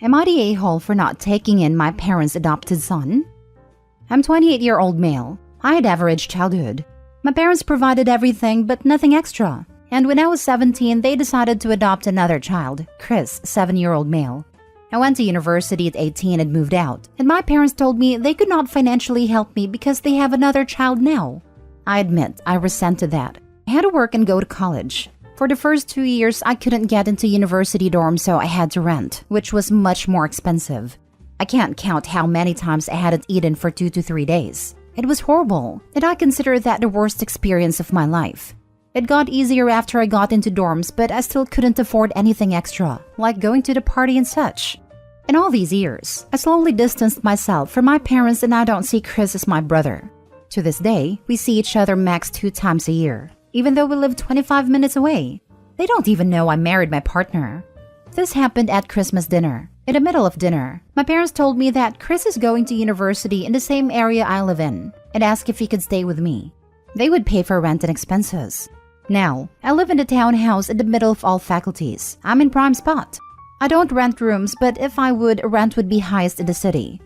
Am I the a-hole for not taking in my parents' adopted son? I'm 28-year-old male. I had average childhood. My parents provided everything but nothing extra. And when I was 17, they decided to adopt another child, Chris, 7-year-old male. I went to university at 18 and moved out, and my parents told me they could not financially help me because they have another child now. I admit I resented that. I had to work and go to college. For the first 2 years, I couldn't get into university dorms, so I had to rent, which was much more expensive. I can't count how many times I hadn't eaten for 2 to 3 days. It was horrible, and I consider that the worst experience of my life. It got easier after I got into dorms, but I still couldn't afford anything extra, like going to the party and such. In all these years, I slowly distanced myself from my parents and I don't see Chris as my brother. To this day, we see each other max 2 times a year, even though we live 25 minutes away. They don't even know I married my partner. This happened at Christmas dinner. In the middle of dinner, my parents told me that Chris is going to university in the same area I live in and asked if he could stay with me. They would pay for rent and expenses. Now, I live in a townhouse in the middle of all faculties. I'm in prime spot. I don't rent rooms, but if I would, rent would be highest in the city.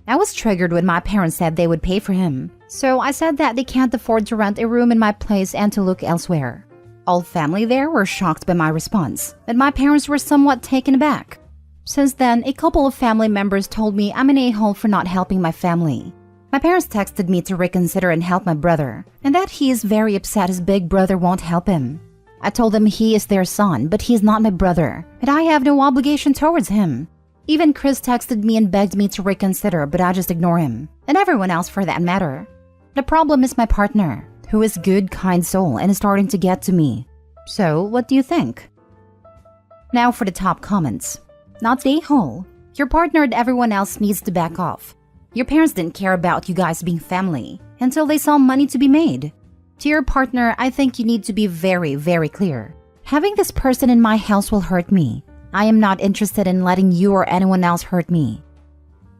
I was triggered when my parents said they would pay for him. So I said that they can't afford to rent a room in my place and to look elsewhere. All family there were shocked by my response, and my parents were somewhat taken aback. Since then, a couple of family members told me I'm an a-hole for not helping my family. My parents texted me to reconsider and help my brother, and that he is very upset his big brother won't help him. I told them he is their son, but he is not my brother, and I have no obligation towards him. Even Chris texted me and begged me to reconsider, but I just ignore him, and everyone else for that matter. The problem is my partner, who is good, kind soul and is starting to get to me. So, what do you think? Now for the top comments. Not the a-hole. Your partner and everyone else needs to back off. Your parents didn't care about you guys being family until they saw money to be made. To your partner, I think you need to be very, very clear. Having this person in my house will hurt me. I am not interested in letting you or anyone else hurt me.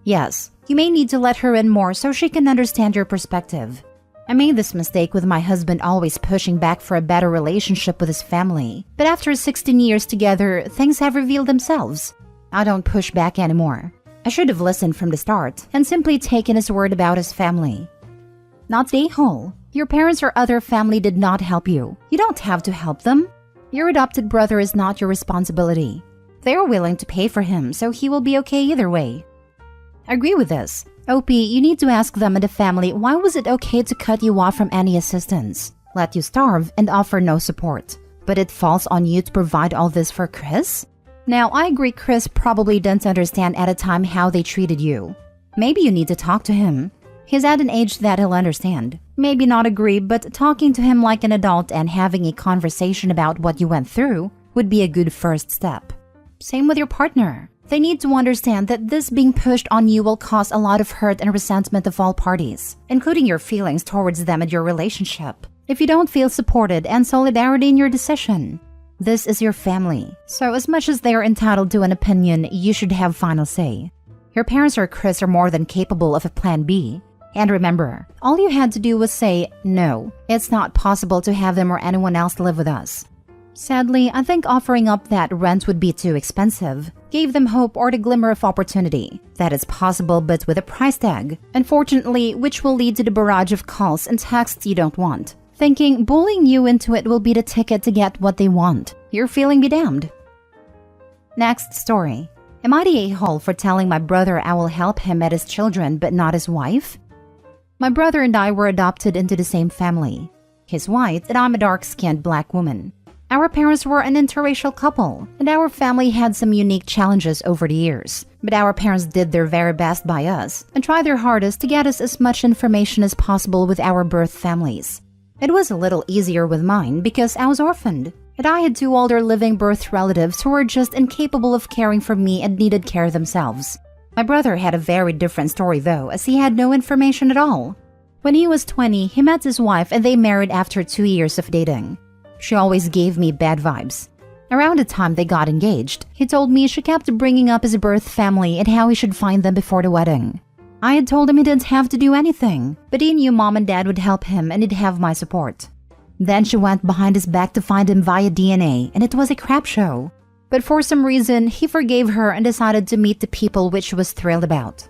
Yes, you may need to let her in more so she can understand your perspective. I made this mistake with my husband always pushing back for a better relationship with his family. But after 16 years together, things have revealed themselves. I don't push back anymore. I should have listened from the start and simply taken his word about his family. Not the a-hole. Your parents or other family did not help you. You don't have to help them. Your adopted brother is not your responsibility. They are willing to pay for him, so he will be okay either way. I agree with this. OP, you need to ask them and the family why was it okay to cut you off from any assistance, let you starve, and offer no support. But it falls on you to provide all this for Chris? Now, I agree Chris probably didn't understand at a time how they treated you. Maybe you need to talk to him. He's at an age that he'll understand. Maybe not agree, but talking to him like an adult and having a conversation about what you went through would be a good first step. Same with your partner. They need to understand that this being pushed on you will cause a lot of hurt and resentment of all parties, including your feelings towards them and your relationship, if you don't feel supported and solidarity in your decision. This is your family, so as much as they are entitled to an opinion, you should have final say. Your parents or Chris are more than capable of a plan B. And remember, all you had to do was say, no, it's not possible to have them or anyone else live with us. Sadly, I think offering up that rent would be too expensive gave them hope or the glimmer of opportunity that it's possible but with a price tag, unfortunately, which will lead to the barrage of calls and texts you don't want, thinking bullying you into it will be the ticket to get what they want. Your feeling be damned. Next story. Am I the a-hole for telling my brother I will help him at his children but not his wife? My brother and I were adopted into the same family. He's white and I'm a dark-skinned black woman. Our parents were an interracial couple, and our family had some unique challenges over the years. But our parents did their very best by us and tried their hardest to get us as much information as possible with our birth families. It was a little easier with mine because I was orphaned, and I had 2 older living birth relatives who were just incapable of caring for me and needed care themselves. My brother had a very different story though, as he had no information at all. When he was 20, he met his wife and they married after 2 years of dating. She always gave me bad vibes. Around the time they got engaged, he told me she kept bringing up his birth family and how he should find them before the wedding. I had told him he didn't have to do anything, but he knew mom and dad would help him and he'd have my support. Then she went behind his back to find him via DNA, and it was a crap show. But for some reason, he forgave her and decided to meet the people, which she was thrilled about.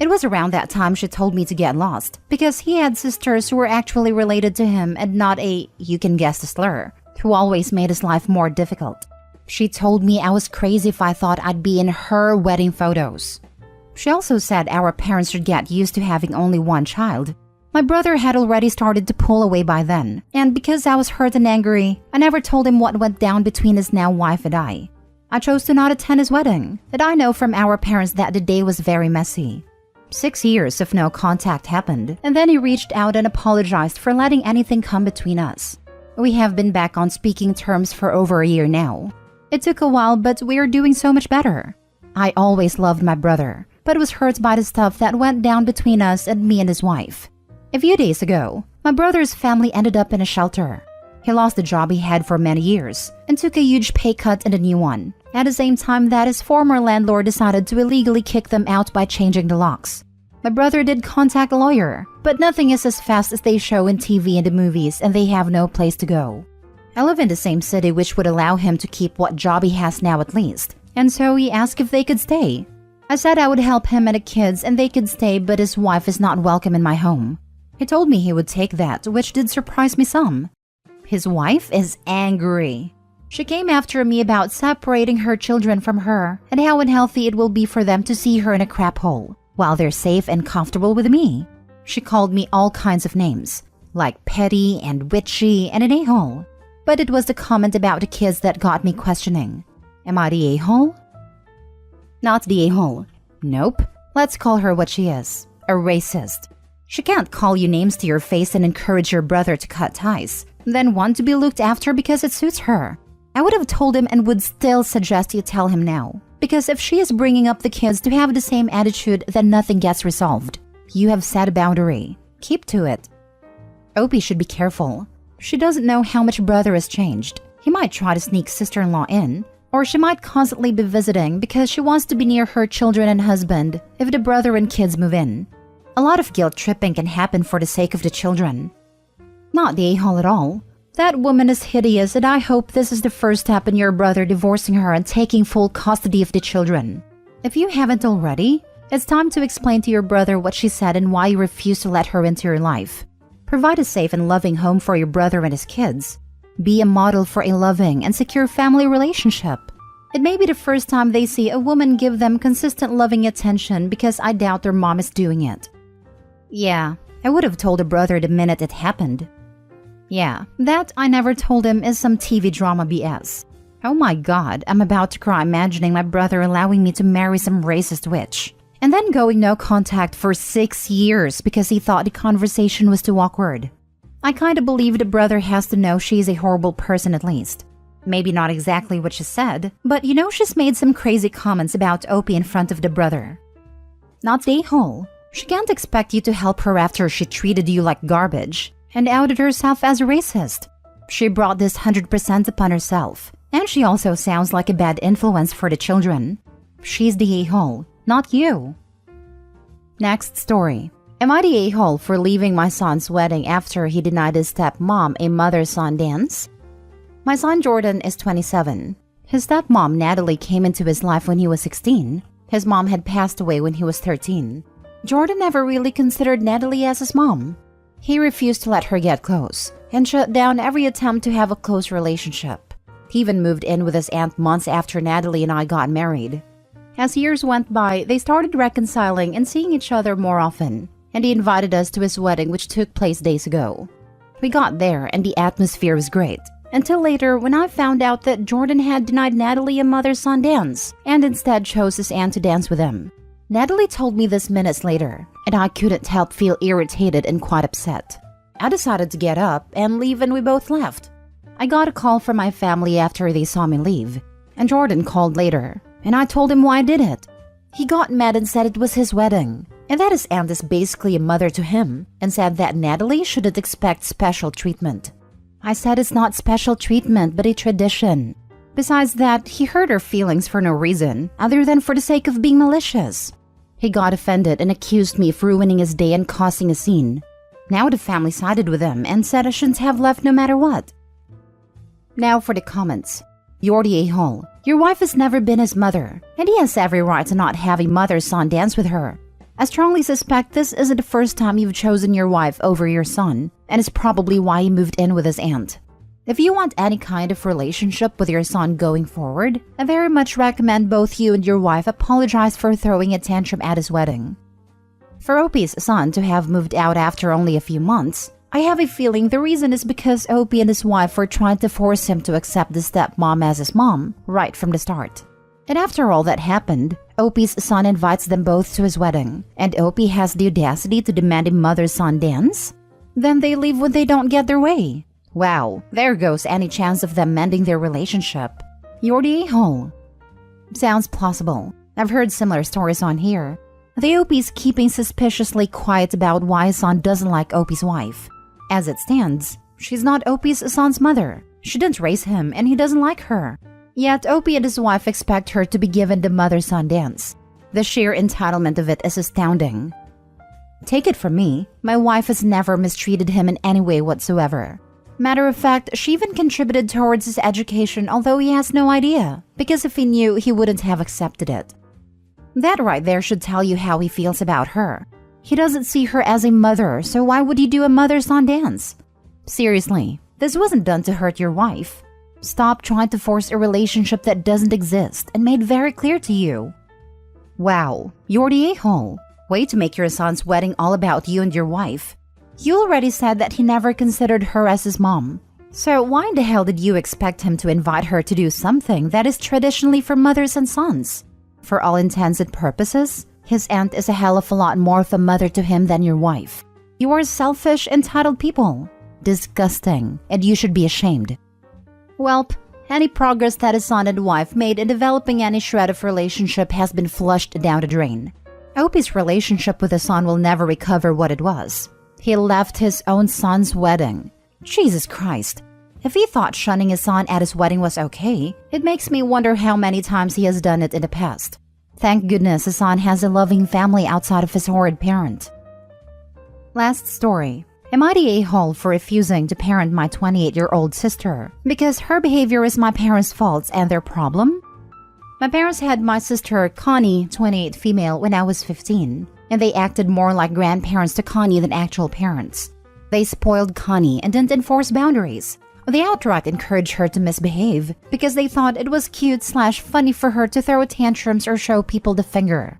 It was around that time she told me to get lost, because he had sisters who were actually related to him and not a, you can guess the slur, who always made his life more difficult. She told me I was crazy if I thought I'd be in her wedding photos. She also said our parents should get used to having only one child. My brother had already started to pull away by then, and because I was hurt and angry, I never told him what went down between his now wife and I. I chose to not attend his wedding, but I know from our parents that the day was very messy. 6 years of no contact happened, and then he reached out and apologized for letting anything come between us. We have been back on speaking terms for over a year now. It took a while, but we are doing so much better. I always loved my brother, but was hurt by the stuff that went down between us and me and his wife. A few days ago, my brother's family ended up in a shelter. He lost the job he had for many years and took a huge pay cut in a new one, at the same time that his former landlord decided to illegally kick them out by changing the locks. My brother did contact a lawyer, but nothing is as fast as they show in TV and the movies, and they have no place to go. I live in the same city, which would allow him to keep what job he has now at least, and so he asked if they could stay. I said I would help him and the kids and they could stay, but his wife is not welcome in my home. He told me he would take that, which did surprise me some. His wife is angry. She came after me about separating her children from her and how unhealthy it will be for them to see her in a crap hole, while they're safe and comfortable with me. She called me all kinds of names, like petty and witchy and an a-hole. But it was the comment about the kids that got me questioning. Am I the a-hole? Not the a-hole. Nope. Let's call her what she is, a racist. She can't call you names to your face and encourage your brother to cut ties, then want to be looked after because it suits her. I would have told him and would still suggest you tell him now, because if she is bringing up the kids to have the same attitude, then nothing gets resolved. You have set a boundary. Keep to it. Opie should be careful. She doesn't know how much brother has changed. He might try to sneak sister-in-law in, or she might constantly be visiting because she wants to be near her children and husband if the brother and kids move in. A lot of guilt tripping can happen for the sake of the children. Not the a-hole at all. That woman is hideous, and I hope this is the first step in your brother divorcing her and taking full custody of the children. If you haven't already, it's time to explain to your brother what she said and why you refuse to let her into your life. Provide a safe and loving home for your brother and his kids. Be a model for a loving and secure family relationship. It may be the first time they see a woman give them consistent loving attention, because I doubt their mom is doing it. Yeah, I would have told a brother the minute it happened. Yeah, that I never told him is some TV drama BS. Oh my god, I'm about to cry imagining my brother allowing me to marry some racist witch. And then going no contact for 6 years because he thought the conversation was too awkward. I kinda believe the brother has to know she's a horrible person at least. Maybe not exactly what she said, but you know she's made some crazy comments about Opie in front of the brother. Not the a-hole. She can't expect you to help her after she treated you like garbage and outed herself as a racist. She brought this 100% upon herself, and she also sounds like a bad influence for the children. She's the a-hole, not you. Next story. Am I the a-hole for leaving my son's wedding after he denied his stepmom a mother-son dance? My son Jordan is 27. His stepmom Natalie came into his life when he was 16. His mom had passed away when he was 13. Jordan never really considered Natalie as his mom. He refused to let her get close and shut down every attempt to have a close relationship. He even moved in with his aunt months after Natalie and I got married. As years went by, they started reconciling and seeing each other more often, and he invited us to his wedding, which took place days ago. We got there and the atmosphere was great, until later when I found out that Jordan had denied Natalie a mother-son dance and instead chose his aunt to dance with him. Natalie told me this minutes later, and I couldn't help feel irritated and quite upset. I decided to get up and leave, and we both left. I got a call from my family after they saw me leave, and Jordan called later, and I told him why I did it. He got mad and said it was his wedding, and that his aunt is basically a mother to him, and said that Natalie shouldn't expect special treatment. I said it's not special treatment, but a tradition. Besides that, he hurt her feelings for no reason, other than for the sake of being malicious. He got offended and accused me of ruining his day and causing a scene. Now the family sided with him and said I shouldn't have left no matter what. Now for the comments. You're the a-hole. Your wife has never been his mother, and he has every right to not have a mother-son dance with her. I strongly suspect this isn't the first time you've chosen your wife over your son, and it's probably why he moved in with his aunt. If you want any kind of relationship with your son going forward, I very much recommend both you and your wife apologize for throwing a tantrum at his wedding. For Opie's son to have moved out after only a few months, I have a feeling the reason is because Opie and his wife were trying to force him to accept the stepmom as his mom right from the start. And after all that happened, Opie's son invites them both to his wedding, and Opie has the audacity to demand a mother-son dance? Then they leave when they don't get their way. Wow, there goes any chance of them mending their relationship. You're the a-hole. Sounds plausible. I've heard similar stories on here. The Opie's keeping suspiciously quiet about why his son doesn't like Opie's wife. As it stands, she's not Opie's son's mother. She didn't raise him and he doesn't like her. Yet Opie and his wife expect her to be given the mother-son dance. The sheer entitlement of it is astounding. Take it from me, my wife has never mistreated him in any way whatsoever. Matter of fact, she even contributed towards his education, although he has no idea, because if he knew, he wouldn't have accepted it. That right there should tell you how he feels about her. He doesn't see her as a mother, so why would he do a mother-son dance? Seriously, this wasn't done to hurt your wife. Stop trying to force a relationship that doesn't exist and made very clear to you. Wow, you're the a-hole. Way to make your son's wedding all about you and your wife. You already said that he never considered her as his mom. So why in the hell did you expect him to invite her to do something that is traditionally for mothers and sons? For all intents and purposes, his aunt is a hell of a lot more of a mother to him than your wife. You are selfish, entitled people. Disgusting, and you should be ashamed. Welp, any progress that his son and wife made in developing any shred of relationship has been flushed down the drain. Opie's relationship with his son will never recover what it was. He left his own son's wedding. Jesus Christ. If he thought shunning his son at his wedding was okay, it makes me wonder how many times he has done it in the past. Thank goodness his son has a loving family outside of his horrid parent. Last story. Am I the a-hole for refusing to parent my 28-year-old sister because her behavior is my parents' fault and their problem? My parents had my sister Connie, 28 female, when I was 15. And they acted more like grandparents to Connie than actual parents. They spoiled Connie and didn't enforce boundaries. They outright encouraged her to misbehave because they thought it was cute/funny for her to throw tantrums or show people the finger.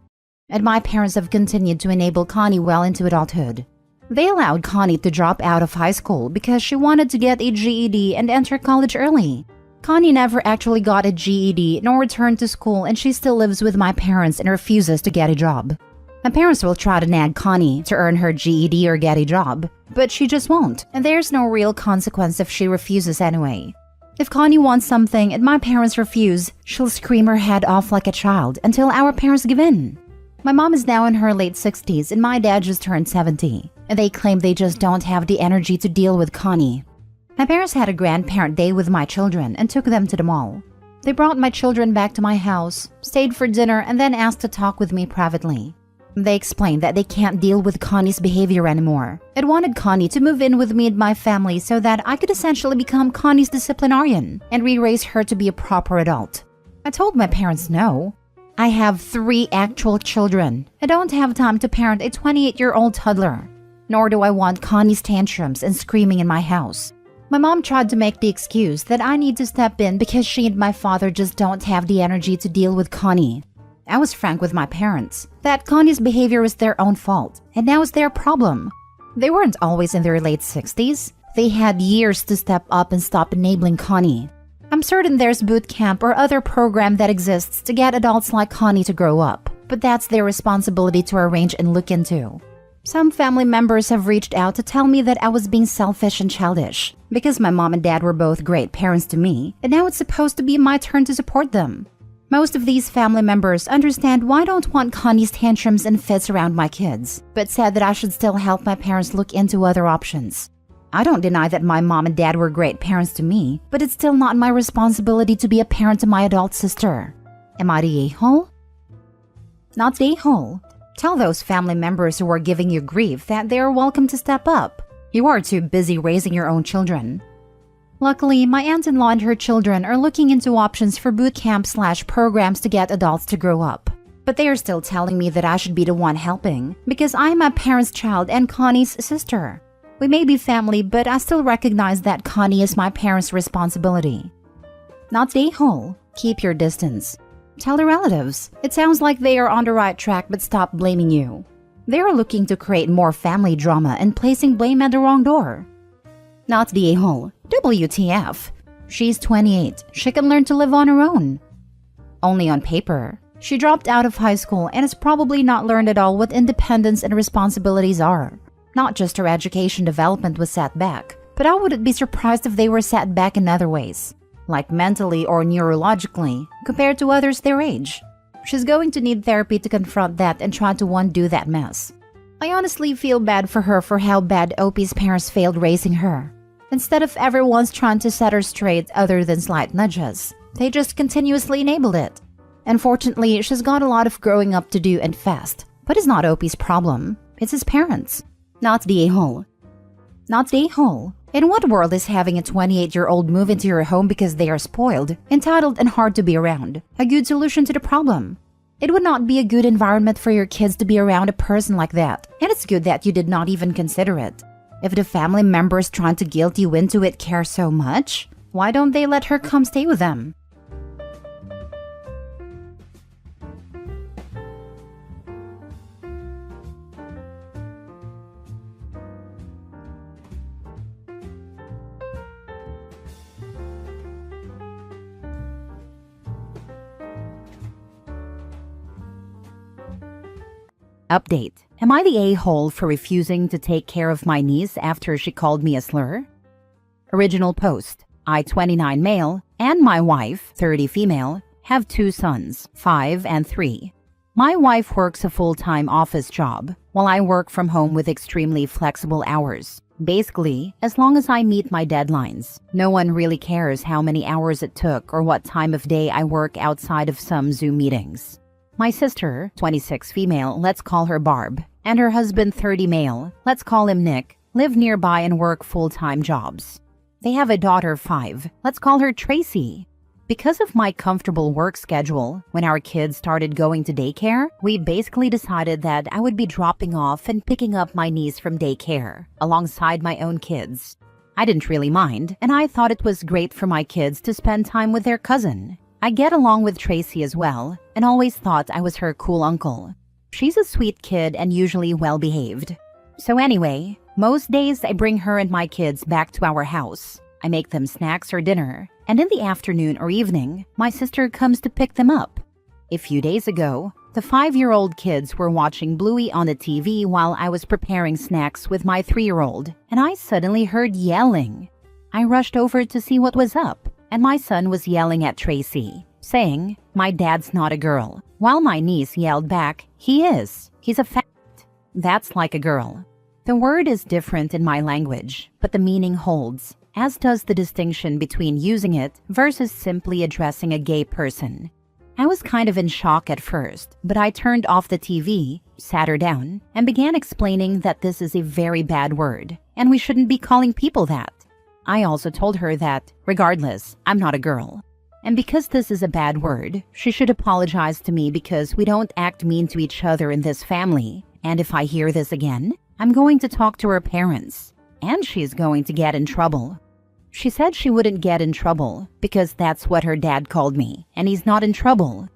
And my parents have continued to enable Connie well into adulthood. They allowed Connie to drop out of high school because she wanted to get a GED and enter college early. Connie never actually got a GED nor returned to school, and she still lives with my parents and refuses to get a job. My parents will try to nag Connie to earn her GED or get a job, but she just won't, and there's no real consequence if she refuses anyway. If Connie wants something and my parents refuse, she'll scream her head off like a child until our parents give in. My mom is now in her late 60s and my dad just turned 70, and they claim they just don't have the energy to deal with Connie. My parents had a grandparent day with my children and took them to the mall. They brought my children back to my house, stayed for dinner, and then asked to talk with me privately. They explained that they can't deal with Connie's behavior anymore and wanted Connie to move in with me and my family so that I could essentially become Connie's disciplinarian and re-raise her to be a proper adult. I told my parents no. I have 3 actual children. I don't have time to parent a 28-year-old toddler. Nor do I want Connie's tantrums and screaming in my house. My mom tried to make the excuse that I need to step in because she and my father just don't have the energy to deal with Connie. I was frank with my parents that Connie's behavior is their own fault, and now it's their problem. They weren't always in their late 60s. They had years to step up and stop enabling Connie. I'm certain there's boot camp or other program that exists to get adults like Connie to grow up, but that's their responsibility to arrange and look into. Some family members have reached out to tell me that I was being selfish and childish because my mom and dad were both great parents to me, and now it's supposed to be my turn to support them. Most of these family members understand why I don't want Connie's tantrums and fits around my kids, but said that I should still help my parents look into other options. I don't deny that my mom and dad were great parents to me, but it's still not my responsibility to be a parent to my adult sister. Am I the a-hole? Not the a-hole. Tell those family members who are giving you grief that they are welcome to step up. You are too busy raising your own children. Luckily, my aunt-in-law and her children are looking into options for boot camp/programs to get adults to grow up. But they are still telling me that I should be the one helping because I am my parents' child and Connie's sister. We may be family, but I still recognize that Connie is my parents' responsibility. Not the a-hole. Keep your distance. Tell the relatives. It sounds like they are on the right track, but stop blaming you. They are looking to create more family drama and placing blame at the wrong door. Not the a-hole. WTF. She's 28. She can learn to live on her own. Only on paper. She dropped out of high school and has probably not learned at all what independence and responsibilities are. Not just her education development was set back, but I wouldn't be surprised if they were set back in other ways, like mentally or neurologically, compared to others their age. She's going to need therapy to confront that and try to undo that mess. I honestly feel bad for her for how bad Opie's parents failed raising her. Instead of everyone's trying to set her straight other than slight nudges, they just continuously enabled it. Unfortunately, she's got a lot of growing up to do and fast, but it's not Opie's problem. It's his parents. Not the a-hole. Not the a-hole. In what world is having a 28-year-old move into your home because they are spoiled, entitled, and hard to be around a good solution to the problem? It would not be a good environment for your kids to be around a person like that, and it's good that you did not even consider it. If the family members trying to guilt you into it care so much, why don't they let her come stay with them? Update. Am I the a-hole for refusing to take care of my niece after she called me a slur? Original post. I, 29 male, and my wife, 30 female, have 2 sons, 5 and 3. My wife works a full-time office job, while I work from home with extremely flexible hours. Basically, as long as I meet my deadlines, no one really cares how many hours it took or what time of day I work outside of some Zoom meetings. My sister, 26 female, let's call her Barb, and her husband, 30 male, let's call him Nick, live nearby and work full-time jobs. They have a daughter, 5, let's call her Tracy. Because of my comfortable work schedule, when our kids started going to daycare, we basically decided that I would be dropping off and picking up my niece from daycare, alongside my own kids. I didn't really mind, and I thought it was great for my kids to spend time with their cousin. I get along with Tracy as well, and always thought I was her cool uncle. She's a sweet kid and usually well-behaved. So anyway, most days I bring her and my kids back to our house. I make them snacks or dinner, and in the afternoon or evening, my sister comes to pick them up. A few days ago, the 5-year-old kids were watching Bluey on the TV while I was preparing snacks with my 3-year-old, and I suddenly heard yelling. I rushed over to see what was up, and my son was yelling at Tracy, saying, "My dad's not a girl," while my niece yelled back, "He is. He's a fat." That's like a girl. The word is different in my language, but the meaning holds, as does the distinction between using it versus simply addressing a gay person. I was kind of in shock at first, but I turned off the TV, sat her down, and began explaining that this is a very bad word, and we shouldn't be calling people that. I also told her that, regardless, I'm not a girl. And because this is a bad word, she should apologize to me because we don't act mean to each other in this family. And if I hear this again, I'm going to talk to her parents. And she's going to get in trouble. She said she wouldn't get in trouble because that's what her dad called me, and he's not in trouble.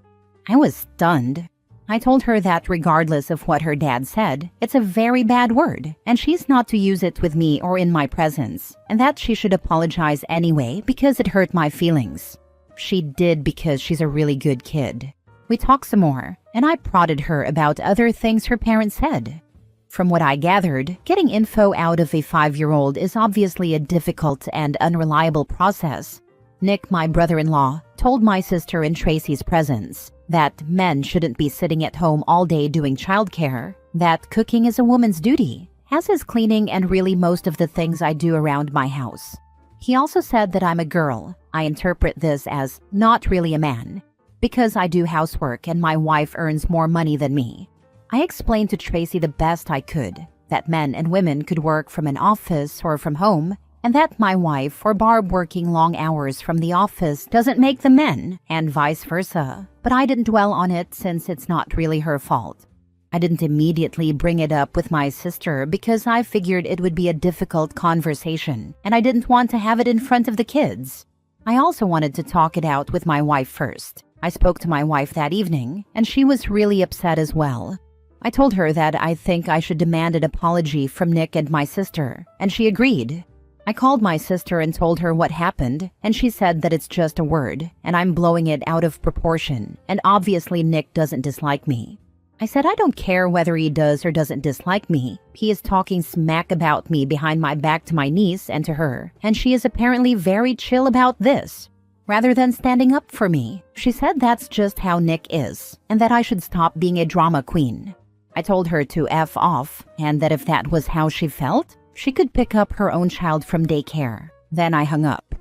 I was stunned. I told her that regardless of what her dad said, it's a very bad word, and she's not to use it with me or in my presence, and that she should apologize anyway because it hurt my feelings. She did because she's a really good kid. We talked some more, and I prodded her about other things her parents said. From what I gathered, getting info out of a 5-year-old is obviously a difficult and unreliable process. Nick, my brother-in-law, told my sister in Tracy's presence that men shouldn't be sitting at home all day doing childcare, that cooking is a woman's duty, as is cleaning and really most of the things I do around my house. He also said that I'm a girl. I interpret this as not really a man, because I do housework and my wife earns more money than me. I explained to Tracy the best I could that men and women could work from an office or from home, and that my wife or Barb working long hours from the office doesn't make them men, and vice versa. But I didn't dwell on it since it's not really her fault. I didn't immediately bring it up with my sister because I figured it would be a difficult conversation, and I didn't want to have it in front of the kids. I also wanted to talk it out with my wife first. I spoke to my wife that evening, and she was really upset as well. I told her that I think I should demand an apology from Nick and my sister, and she agreed. I called my sister and told her what happened, and she said that it's just a word, and I'm blowing it out of proportion, and obviously Nick doesn't dislike me. I said I don't care whether he does or doesn't dislike me. He is talking smack about me behind my back to my niece and to her, and she is apparently very chill about this. Rather than standing up for me, she said that's just how Nick is, and that I should stop being a drama queen. I told her to F off, and that if that was how she felt, she could pick up her own child from daycare. Then I hung up.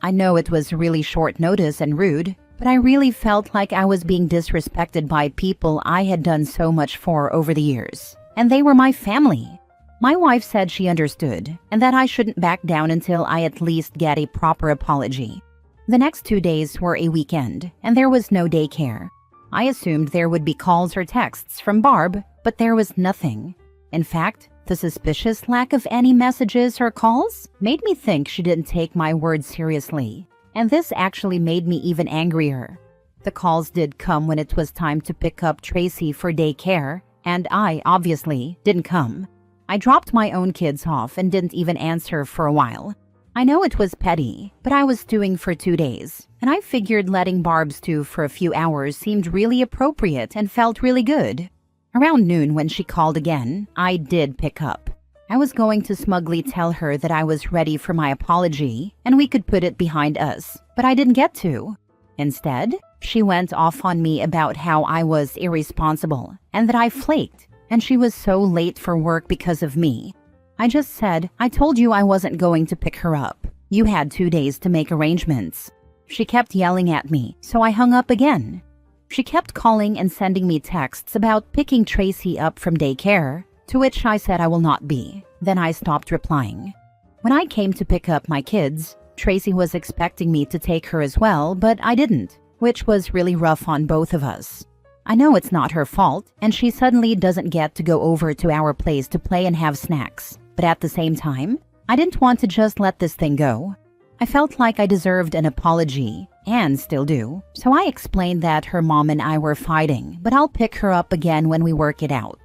I know it was really short notice and rude, but I really felt like I was being disrespected by people I had done so much for over the years, and they were my family. My wife said she understood, and that I shouldn't back down until I at least get a proper apology. The next 2 days were a weekend, and there was no daycare. I assumed there would be calls or texts from Barb, but there was nothing. In fact, the suspicious lack of any messages or calls made me think she didn't take my words seriously. And this actually made me even angrier. The calls did come when it was time to pick up Tracy for daycare, and I, obviously, didn't come. I dropped my own kids off and didn't even answer for a while. I know it was petty, but I was stewing for 2 days, and I figured letting Barb stew for a few hours seemed really appropriate and felt really good. Around noon when she called again, I did pick up. I was going to smugly tell her that I was ready for my apology and we could put it behind us, but I didn't get to. Instead, she went off on me about how I was irresponsible and that I flaked, and she was so late for work because of me. I just said, I told you I wasn't going to pick her up. You had 2 days to make arrangements. She kept yelling at me, so I hung up again. She kept calling and sending me texts about picking Tracy up from daycare, to which I said I will not be. Then I stopped replying. When I came to pick up my kids, Tracy was expecting me to take her as well, but I didn't, which was really rough on both of us. I know it's not her fault, and she suddenly doesn't get to go over to our place to play and have snacks. But at the same time, I didn't want to just let this thing go. I felt like I deserved an apology, and still do, so I explained that her mom and I were fighting, but I'll pick her up again when we work it out.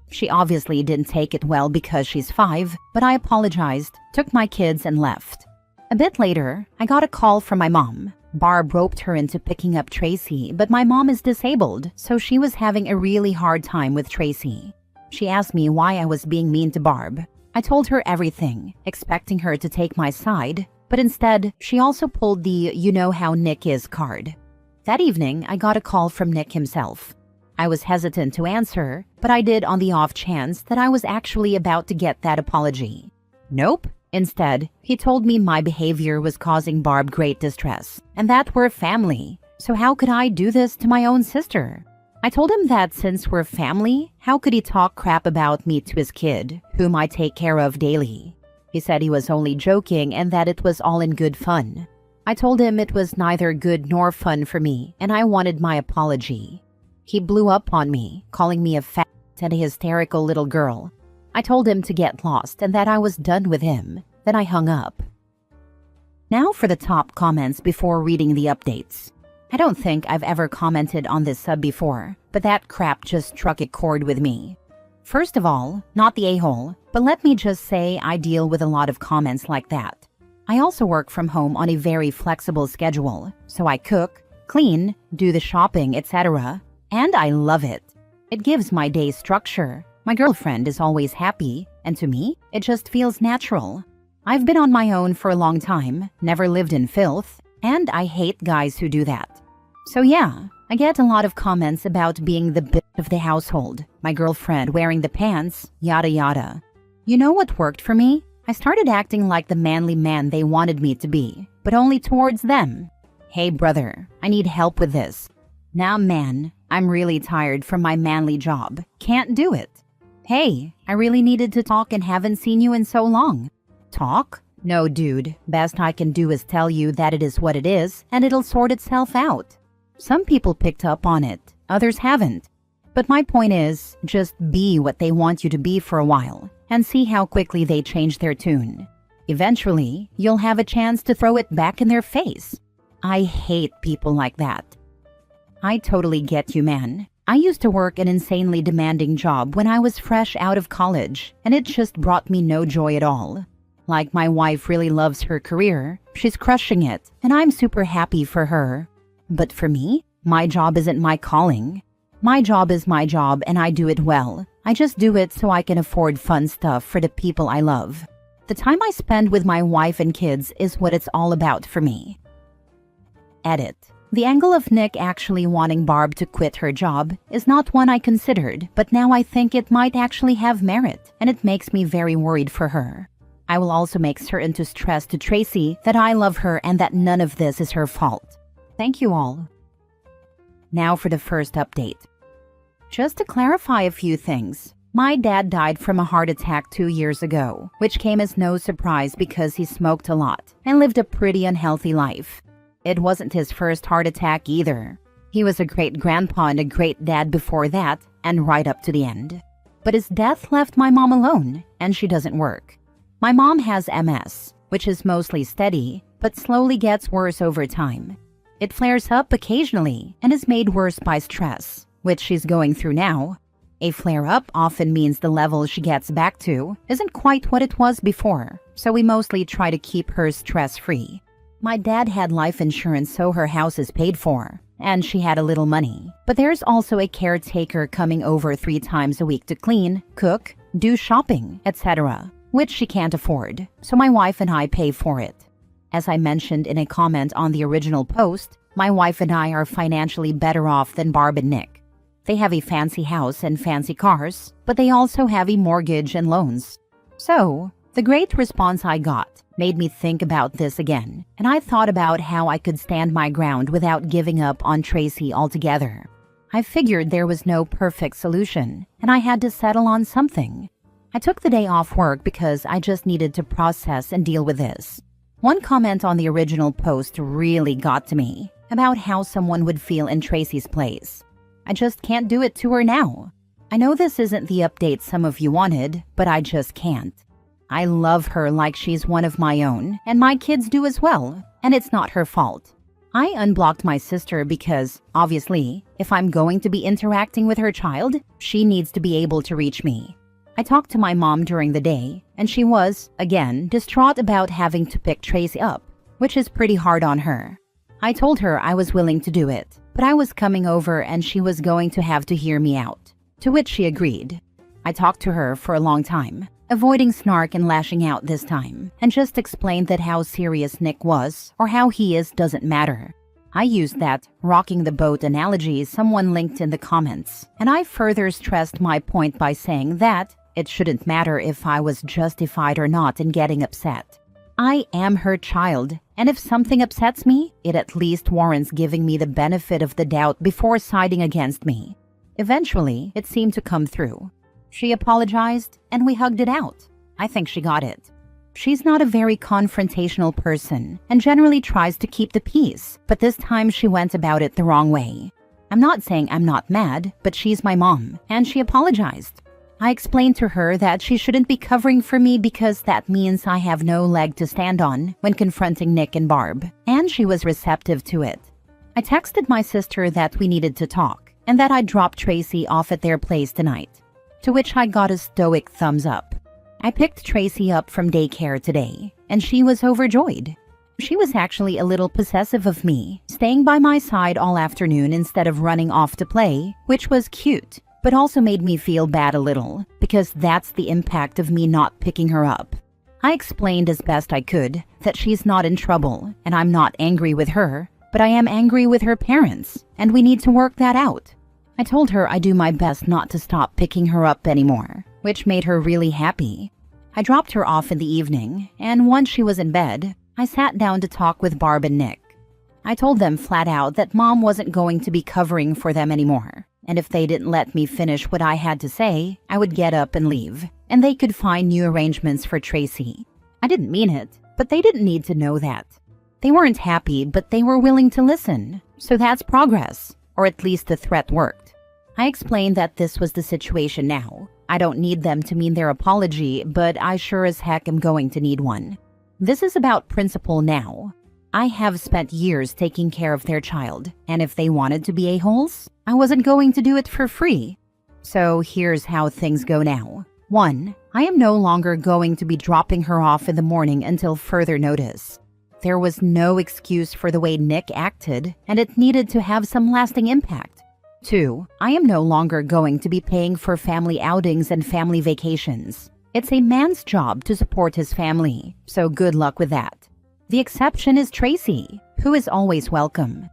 She obviously didn't take it well because she's 5, but I apologized, took my kids, and left. A bit later, I got a call from my mom. Barb roped her into picking up Tracy, but my mom is disabled, so she was having a really hard time with Tracy. She asked me why I was being mean to Barb. I told her everything, expecting her to take my side, but instead, she also pulled the "you know how Nick is" card. That evening, I got a call from Nick himself. I was hesitant to answer, but I did on the off chance that I was actually about to get that apology. Nope. Instead, he told me my behavior was causing Barb great distress, and that we're family, so how could I do this to my own sister? I told him that since we're family, how could he talk crap about me to his kid, whom I take care of daily? He said he was only joking and that it was all in good fun. I told him it was neither good nor fun for me, and I wanted my apology. He blew up on me, calling me a fat and a hysterical little girl. I told him to get lost and that I was done with him. Then I hung up. Now for the top comments before reading the updates. I don't think I've ever commented on this sub before, but that crap just struck a chord with me. First of all, not the a-hole, but let me just say I deal with a lot of comments like that. I also work from home on a very flexible schedule, so I cook, clean, do the shopping, etc., and I love it. It gives my day structure. My girlfriend is always happy, and to me, it just feels natural. I've been on my own for a long time, never lived in filth, and I hate guys who do that. So yeah, I get a lot of comments about being the bitch of the household, my girlfriend wearing the pants, yada yada. You know what worked for me? I started acting like the manly man they wanted me to be, but only towards them. Hey brother, I need help with this. Nah man, I'm really tired from my manly job. Can't do it. Hey, I really needed to talk and haven't seen you in so long. Talk? No, dude, best I can do is tell you that it is what it is and it'll sort itself out. Some people picked up on it, others haven't. But my point is, just be what they want you to be for a while and see how quickly they change their tune. Eventually, you'll have a chance to throw it back in their face. I hate people like that. I totally get you, man. I used to work an insanely demanding job when I was fresh out of college, and it just brought me no joy at all. Like, my wife really loves her career, she's crushing it, and I'm super happy for her. But for me, my job isn't my calling. My job is my job, and I do it well. I just do it so I can afford fun stuff for the people I love. The time I spend with my wife and kids is what it's all about for me. Edit. The angle of Nick actually wanting Barb to quit her job is not one I considered, but now I think it might actually have merit, and it makes me very worried for her. I will also make certain to stress to Tracy that I love her and that none of this is her fault. Thank you all. Now for the first update. Just to clarify a few things, my dad died from a heart attack 2 years ago, which came as no surprise because he smoked a lot and lived a pretty unhealthy life. It wasn't his first heart attack either. He was a great grandpa and a great dad before that, and right up to the end. But his death left my mom alone, and she doesn't work. My mom has MS, which is mostly steady, but slowly gets worse over time. It flares up occasionally and is made worse by stress, which she's going through now. A flare-up often means the level she gets back to isn't quite what it was before, so we mostly try to keep her stress-free. My dad had life insurance, so her house is paid for, and she had a little money. But there's also a caretaker coming over 3 times a week to clean, cook, do shopping, etc., which she can't afford, so my wife and I pay for it. As I mentioned in a comment on the original post, my wife and I are financially better off than Barb and Nick. They have a fancy house and fancy cars, but they also have a mortgage and loans. So, the great response I got made me think about this again, and I thought about how I could stand my ground without giving up on Tracy altogether. I figured there was no perfect solution, and I had to settle on something. I took the day off work because I just needed to process and deal with this. One comment on the original post really got to me, about how someone would feel in Tracy's place. I just can't do it to her now. I know this isn't the update some of you wanted, but I just can't. I love her like she's one of my own, and my kids do as well, and it's not her fault. I unblocked my sister because, obviously, if I'm going to be interacting with her child, she needs to be able to reach me. I talked to my mom during the day, and she was, again, distraught about having to pick Tracy up, which is pretty hard on her. I told her I was willing to do it, but I was coming over and she was going to have to hear me out, to which she agreed. I talked to her for a long time, avoiding snark and lashing out this time, and just explained that how serious Nick was, or how he is, doesn't matter. I used that rocking the boat analogy someone linked in the comments, and I further stressed my point by saying that it shouldn't matter if I was justified or not in getting upset. I am her child, and if something upsets me, it at least warrants giving me the benefit of the doubt before siding against me. Eventually, it seemed to come through. She apologized, and we hugged it out. I think she got it. She's not a very confrontational person, and generally tries to keep the peace, but this time she went about it the wrong way. I'm not saying I'm not mad, but she's my mom, and she apologized. I explained to her that she shouldn't be covering for me because that means I have no leg to stand on when confronting Nick and Barb, and she was receptive to it. I texted my sister that we needed to talk, and that I'd drop Tracy off at their place tonight, to which I got a stoic thumbs up. I picked Tracy up from daycare today, and she was overjoyed. She was actually a little possessive of me, staying by my side all afternoon instead of running off to play, which was cute, but also made me feel bad a little, because that's the impact of me not picking her up. I explained as best I could that she's not in trouble, and I'm not angry with her, but I am angry with her parents, and we need to work that out. I told her I do my best not to stop picking her up anymore, which made her really happy. I dropped her off in the evening, and once she was in bed, I sat down to talk with Barb and Nick. I told them flat out that Mom wasn't going to be covering for them anymore, and if they didn't let me finish what I had to say, I would get up and leave, and they could find new arrangements for Tracy. I didn't mean it, But they didn't need to know that. They weren't happy, but they were willing to listen. So that's progress, or at least the threat worked. I explained that this was the situation now. I don't need them to mean their apology, but I sure as heck am going to need one. This is about principle now. I have spent years taking care of their child, and if they wanted to be a-holes, I wasn't going to do it for free. So here's how things go now. 1. I am no longer going to be dropping her off in the morning until further notice. There was no excuse for the way Nick acted, and it needed to have some lasting impact. 2. I am no longer going to be paying for family outings and family vacations. It's a man's job to support his family, so good luck with that. The exception is Tracy, who is always welcome.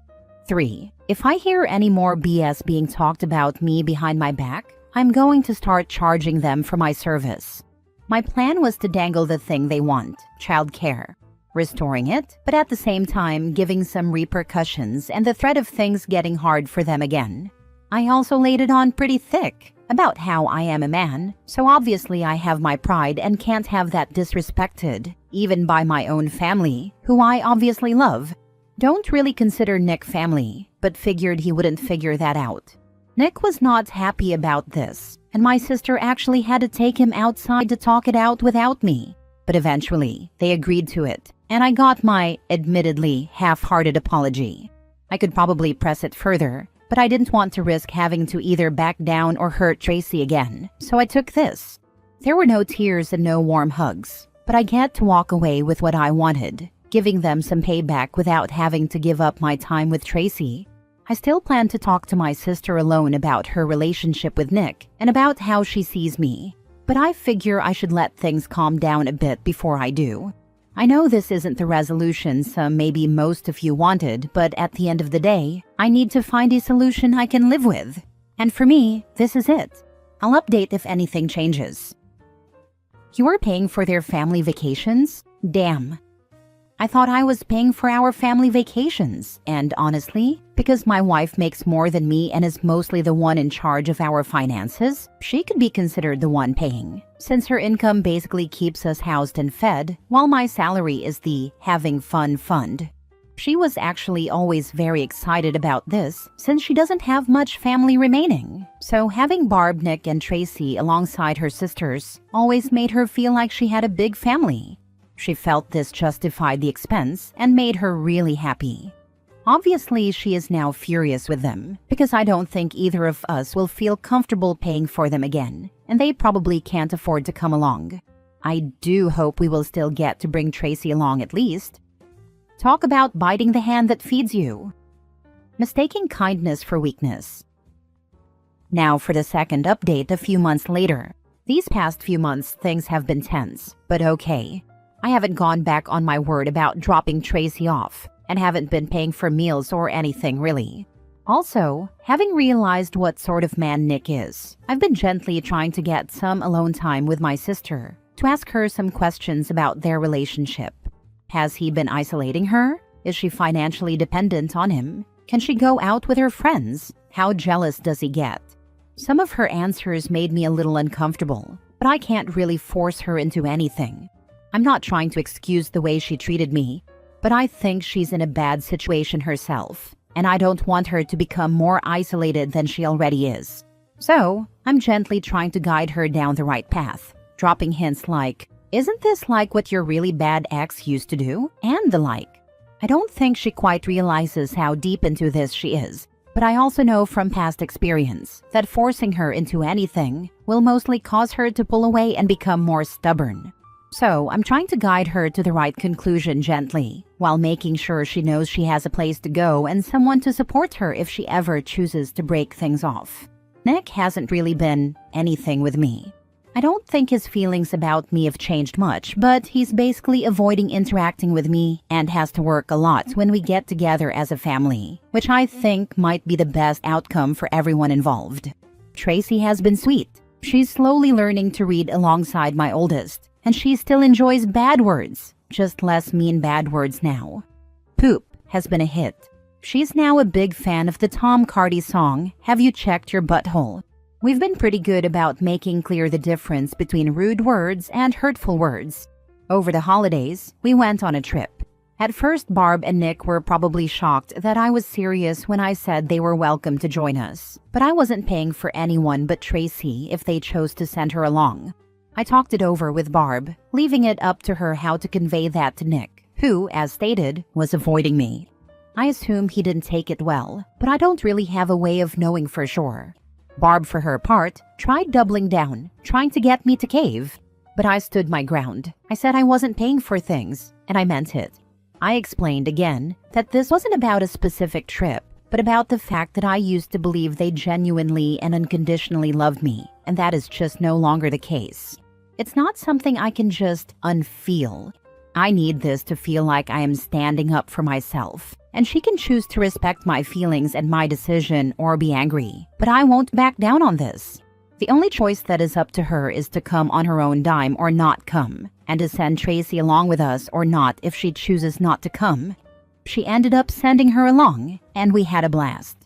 3. If I hear any more BS being talked about me behind my back, I'm going to start charging them for my service. My plan was to dangle the thing they want, childcare, restoring it, but at the same time giving some repercussions and the threat of things getting hard for them again. I also laid it on pretty thick about how I am a man, so obviously I have my pride and can't have that disrespected, even by my own family, who I obviously love. Don't really consider Nick family, but figured he wouldn't figure that out. Nick was not happy about this, and my sister actually had to take him outside to talk it out without me. But eventually, they agreed to it, and I got my, admittedly, half-hearted apology. I could probably press it further, but I didn't want to risk having to either back down or hurt Tracy again, so I took this. There were no tears and no warm hugs, but I get to walk away with what I wanted, giving them some payback without having to give up my time with Tracy. I still plan to talk to my sister alone about her relationship with Nick and about how she sees me, but I figure I should let things calm down a bit before I do. I know this isn't the resolution some, maybe most of you wanted, but at the end of the day, I need to find a solution I can live with. And for me, this is it. I'll update if anything changes. You are paying for their family vacations? Damn. I thought I was paying for our family vacations, and honestly, because my wife makes more than me and is mostly the one in charge of our finances, she could be considered the one paying, since her income basically keeps us housed and fed, while my salary is the having fun fund. She was actually always very excited about this, since she doesn't have much family remaining, so having Barb, Nick, and Tracy alongside her sisters always made her feel like she had a big family. She felt this justified the expense and made her really happy. Obviously, she is now furious with them, because I don't think either of us will feel comfortable paying for them again, and they probably can't afford to come along. I do hope we will still get to bring Tracy along at least. Talk about biting the hand that feeds you. Mistaking kindness for weakness. Now for the second update a few months later. These past few months, things have been tense, but okay. I haven't gone back on my word about dropping Tracy off, and haven't been paying for meals or anything really. Also, having realized what sort of man Nick is, I've been gently trying to get some alone time with my sister to ask her some questions about their relationship. Has he been isolating her? Is she financially dependent on him? Can she go out with her friends? How jealous does he get? Some of her answers made me a little uncomfortable, but I can't really force her into anything. I'm not trying to excuse the way she treated me, but I think she's in a bad situation herself, and I don't want her to become more isolated than she already is. So, I'm gently trying to guide her down the right path, dropping hints like, "Isn't this like what your really bad ex used to do?" and the like. I don't think she quite realizes how deep into this she is, but I also know from past experience that forcing her into anything will mostly cause her to pull away and become more stubborn. So, I'm trying to guide her to the right conclusion gently, while making sure she knows she has a place to go and someone to support her if she ever chooses to break things off. Nick hasn't really been anything with me. I don't think his feelings about me have changed much, but he's basically avoiding interacting with me and has to work a lot when we get together as a family, which I think might be the best outcome for everyone involved. Tracy has been sweet. She's slowly learning to read alongside my oldest, and she still enjoys bad words, just less mean bad words now. Poop has been a hit. She's now a big fan of the Tom Cardy song, "Have You Checked Your Butthole?" We've been pretty good about making clear the difference between rude words and hurtful words. Over the holidays, we went on a trip. At first, Barb and Nick were probably shocked that I was serious when I said they were welcome to join us. But I wasn't paying for anyone but Tracy if they chose to send her along. I talked it over with Barb, leaving it up to her how to convey that to Nick, who, as stated, was avoiding me. I assume he didn't take it well, but I don't really have a way of knowing for sure. Barb, for her part, tried doubling down, trying to get me to cave. But I stood my ground. I said I wasn't paying for things, and I meant it. I explained again that this wasn't about a specific trip, but about the fact that I used to believe they genuinely and unconditionally loved me, and that is just no longer the case. It's not something I can just unfeel. I need this to feel like I am standing up for myself, and she can choose to respect my feelings and my decision or be angry, but I won't back down on this. The only choice that is up to her is to come on her own dime or not come, and to send Tracy along with us or not if she chooses not to come. She ended up sending her along, and we had a blast.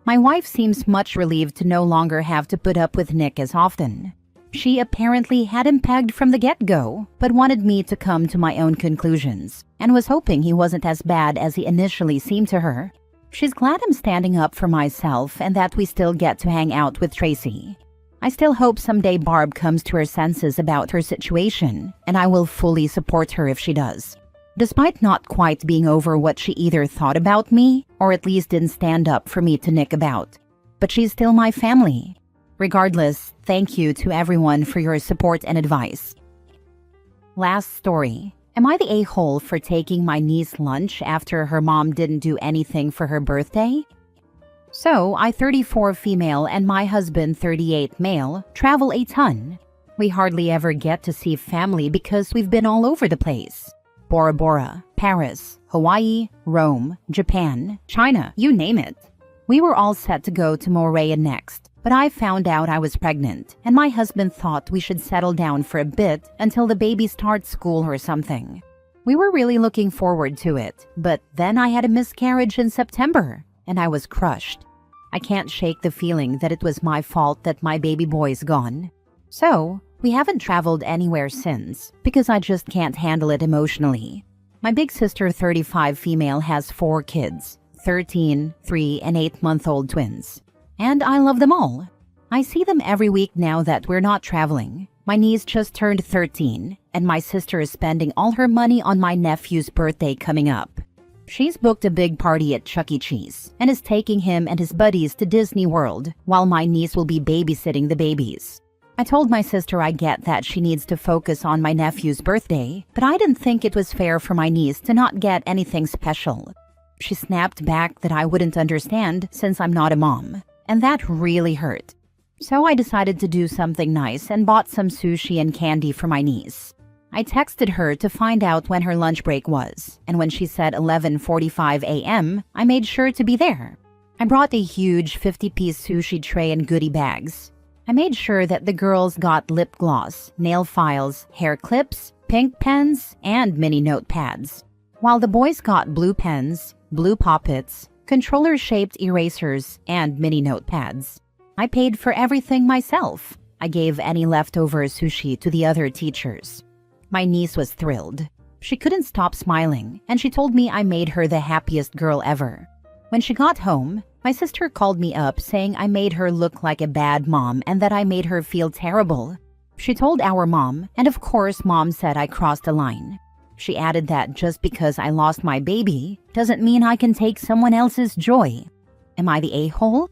My wife seems much relieved to no longer have to put up with Nick as often. She apparently had him pegged from the get-go, but wanted me to come to my own conclusions, and was hoping he wasn't as bad as he initially seemed to her. She's glad I'm standing up for myself and that we still get to hang out with Tracy. I still hope someday Barb comes to her senses about her situation, and I will fully support her if she does. Despite not quite being over what she either thought about me, or at least didn't stand up for me to Nick about. But she's still my family. Regardless, thank you to everyone for your support and advice. Last story. Am I the a-hole for taking my niece lunch after her mom didn't do anything for her birthday? So, I 34 female and my husband 38 male travel a ton. We hardly ever get to see family because we've been all over the place. Bora Bora, Paris, Hawaii, Rome, Japan, China, you name it. We were all set to go to Moorea next, but I found out I was pregnant, and my husband thought we should settle down for a bit until the baby starts school or something. We were really looking forward to it, but then I had a miscarriage in September, and I was crushed. I can't shake the feeling that it was my fault that my baby boy's gone. So, we haven't traveled anywhere since, because I just can't handle it emotionally. My big sister 35 female has 4 kids, 13, 3, and 8-month-old twins. And I love them all. I see them every week now that we're not traveling. My niece just turned 13, and my sister is spending all her money on my nephew's birthday coming up. She's booked a big party at Chuck E. Cheese and is taking him and his buddies to Disney World, while my niece will be babysitting the babies. I told my sister I get that she needs to focus on my nephew's birthday, but I didn't think it was fair for my niece to not get anything special. She snapped back that I wouldn't understand since I'm not a mom, and that really hurt. So I decided to do something nice and bought some sushi and candy for my niece. I texted her to find out when her lunch break was, and when she said 11:45 a.m., I made sure to be there. I brought a huge 50-piece sushi tray and goodie bags. I made sure that the girls got lip gloss, nail files, hair clips, pink pens, and mini notepads, while the boys got blue pens, blue poppets, controller-shaped erasers, and mini notepads. I paid for everything myself. I gave any leftover sushi to the other teachers. My niece was thrilled. She couldn't stop smiling, and she told me I made her the happiest girl ever. When she got home, my sister called me up saying I made her look like a bad mom and that I made her feel terrible. She told our mom, and of course Mom said I crossed a line. She added that just because I lost my baby doesn't mean I can take someone else's joy. Am I the a-hole?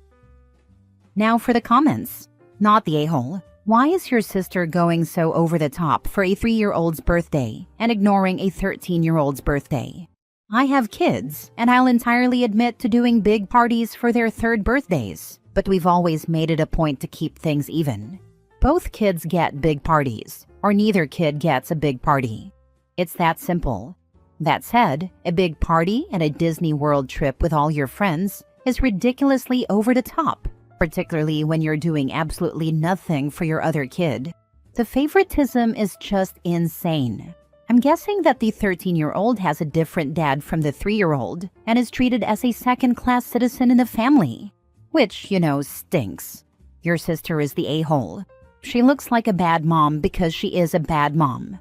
Now for the comments. Not the a-hole. Why is your sister going so over the top for a 3-year-old's birthday and ignoring a 13-year-old's birthday? I have kids, and I'll entirely admit to doing big parties for their 3rd birthdays, but we've always made it a point to keep things even. Both kids get big parties, or neither kid gets a big party. It's that simple. That said, a big party and a Disney World trip with all your friends is ridiculously over the top, particularly when you're doing absolutely nothing for your other kid. The favoritism is just insane. I'm guessing that the 13-year-old has a different dad from the 3-year-old and is treated as a second-class citizen in the family, which, stinks. Your sister is the a-hole. She looks like a bad mom because she is a bad mom.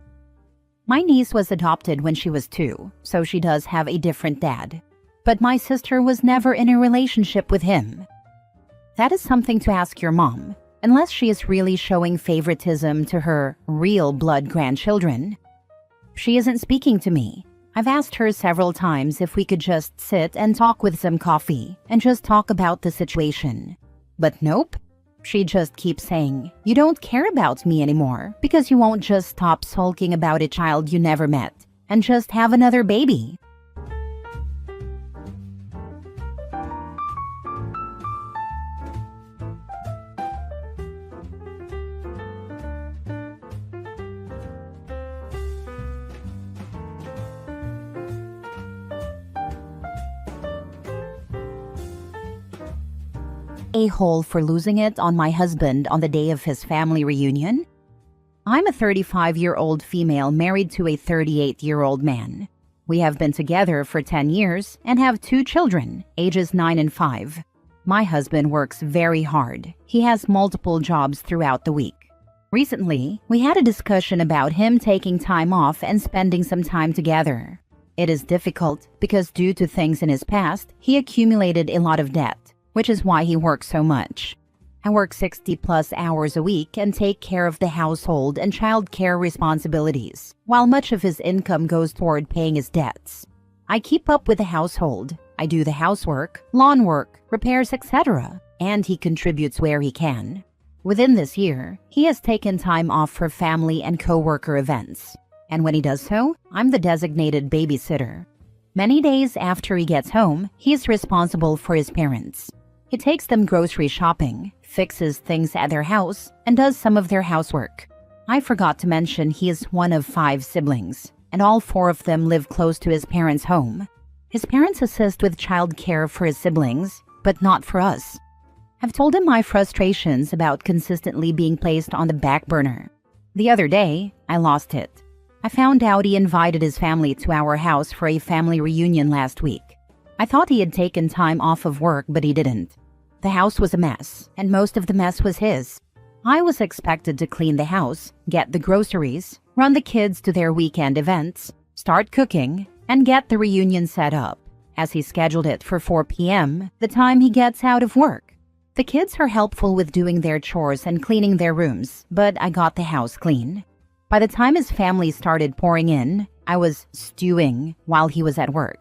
My niece was adopted when she was 2, so she does have a different dad. But my sister was never in a relationship with him. That is something to ask your mom, unless she is really showing favoritism to her real blood grandchildren. She isn't speaking to me. I've asked her several times if we could just sit and talk with some coffee and just talk about the situation. But nope. She just keeps saying, "You don't care about me anymore because you won't just stop sulking about a child you never met and just have another baby." A-hole for losing it on my husband on the day of his family reunion? I'm a 35-year-old female married to a 38-year-old man. We have been together for 10 years and have 2 children, ages 9 and 5. My husband works very hard. He has multiple jobs throughout the week. Recently, we had a discussion about him taking time off and spending some time together. It is difficult because due to things in his past, he accumulated a lot of debt, which is why he works so much. I work 60+ hours a week and take care of the household and child care responsibilities, while much of his income goes toward paying his debts. I keep up with the household, I do the housework, lawn work, repairs, etc., and he contributes where he can. Within this year, he has taken time off for family and co-worker events, and when he does so, I'm the designated babysitter. Many days after he gets home, he is responsible for his parents. He takes them grocery shopping, fixes things at their house, and does some of their housework. I forgot to mention he is one of 5 siblings, and all 4 of them live close to his parents' home. His parents assist with child care for his siblings, but not for us. I've told him my frustrations about consistently being placed on the back burner. The other day, I lost it. I found out he invited his family to our house for a family reunion last week. I thought he had taken time off of work, but he didn't. The house was a mess, and most of the mess was his. I was expected to clean the house, get the groceries, run the kids to their weekend events, start cooking, and get the reunion set up, as he scheduled it for 4 p.m., the time he gets out of work. The kids are helpful with doing their chores and cleaning their rooms, but I got the house clean. By the time his family started pouring in, I was stewing while he was at work.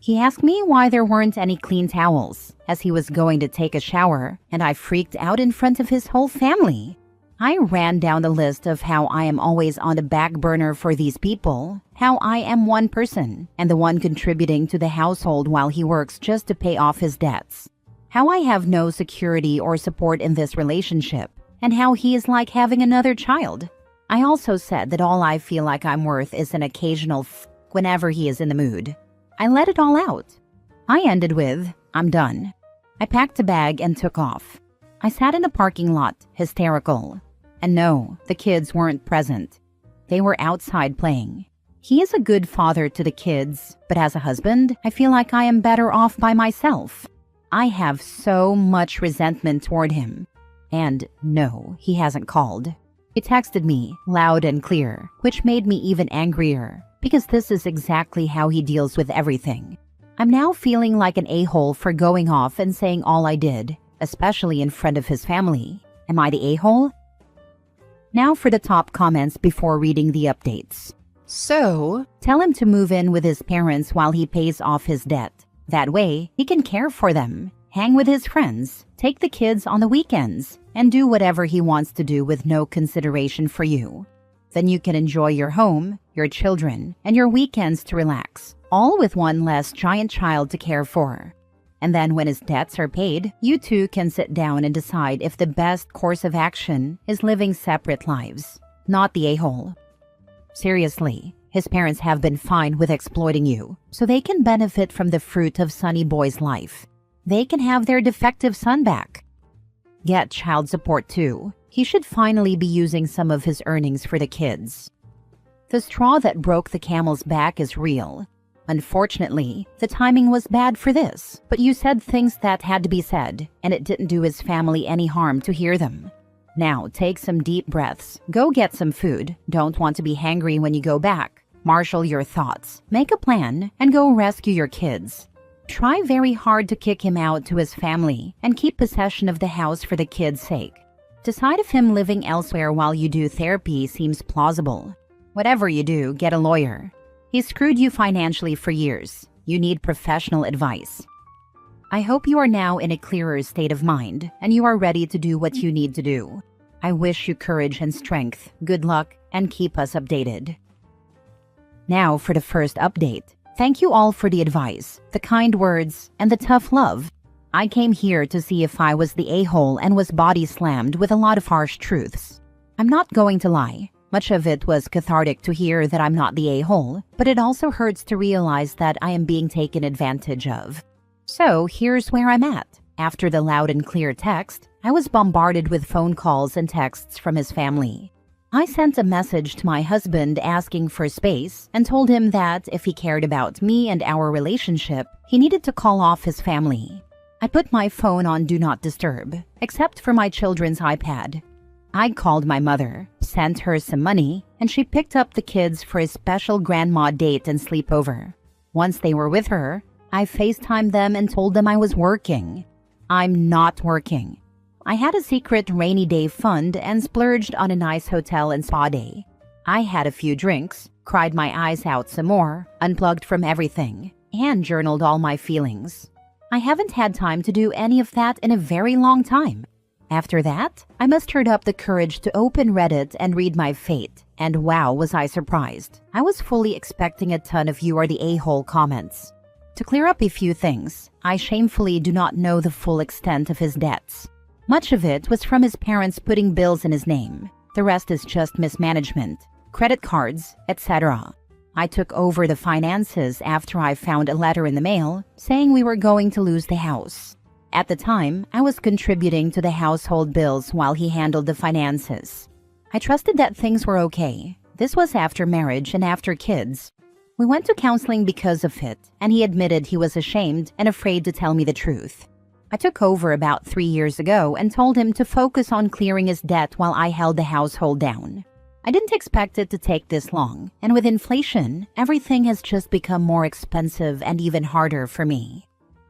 He asked me why there weren't any clean towels, as he was going to take a shower, and I freaked out in front of his whole family. I ran down the list of how I am always on the back burner for these people, how I am one person, and the one contributing to the household while he works just to pay off his debts. How I have no security or support in this relationship, and how he is like having another child. I also said that all I feel like I'm worth is an occasional whenever he is in the mood. I let it all out. I ended with, "I'm done." I packed a bag and took off. I sat in a parking lot, hysterical. And no, the kids weren't present. They were outside playing. He is a good father to the kids, but as a husband, I feel like I am better off by myself. I have so much resentment toward him. And no, he hasn't called. He texted me, loud and clear, which made me even angrier, because this is exactly how he deals with everything. I'm now feeling like an a-hole for going off and saying all I did, especially in front of his family. Am I the a-hole? Now for the top comments before reading the updates. So, tell him to move in with his parents while he pays off his debt. That way, he can care for them, hang with his friends, take the kids on the weekends, and do whatever he wants to do with no consideration for you. Then you can enjoy your home, your children, and your weekends to relax, all with one less giant child to care for. And then when his debts are paid, you two can sit down and decide if the best course of action is living separate lives, not the a-hole. Seriously, his parents have been fine with exploiting you, so they can benefit from the fruit of Sonny Boy's life. They can have their defective son back. Get child support too. He should finally be using some of his earnings for the kids. The straw that broke the camel's back is real. Unfortunately, the timing was bad for this, but you said things that had to be said, and it didn't do his family any harm to hear them. Now take some deep breaths, go get some food, don't want to be hangry when you go back, Marshal your thoughts, make a plan, and go rescue your kids. Try very hard to kick him out to his family and keep possession of the house for the kids' sake. Decide if him living elsewhere while you do therapy seems plausible. Whatever you do, get a lawyer. He screwed you financially for years. You need professional advice. I hope you are now in a clearer state of mind and you are ready to do what you need to do. I wish you courage and strength, good luck, and keep us updated. Now for the first update. Thank you all for the advice, the kind words, and the tough love. I came here to see if I was the a-hole and was body slammed with a lot of harsh truths. I'm not going to lie. Much of it was cathartic to hear that I'm not the a-hole, but it also hurts to realize that I am being taken advantage of. So here's where I'm at. After the loud and clear text, I was bombarded with phone calls and texts from his family. I sent a message to my husband asking for space and told him that if he cared about me and our relationship, he needed to call off his family. I put my phone on Do Not Disturb, except for my children's iPad. I called my mother, sent her some money, and she picked up the kids for a special grandma date and sleepover. Once they were with her, I FaceTimed them and told them I was working. I'm not working. I had a secret rainy day fund and splurged on a nice hotel and spa day. I had a few drinks, cried my eyes out some more, unplugged from everything, and journaled all my feelings. I haven't had time to do any of that in a very long time. After that, I mustered up the courage to open Reddit and read my fate, and wow was I surprised. I was fully expecting a ton of "you are the a-hole" comments. To clear up a few things, I shamefully do not know the full extent of his debts. Much of it was from his parents putting bills in his name. The rest is just mismanagement, credit cards, etc. I took over the finances after I found a letter in the mail saying we were going to lose the house. At the time, I was contributing to the household bills while he handled the finances. I trusted that things were okay. This was after marriage and after kids. We went to counseling because of it, and he admitted he was ashamed and afraid to tell me the truth. I took over about 3 years ago and told him to focus on clearing his debt while I held the household down. I didn't expect it to take this long, and with inflation, everything has just become more expensive and even harder for me.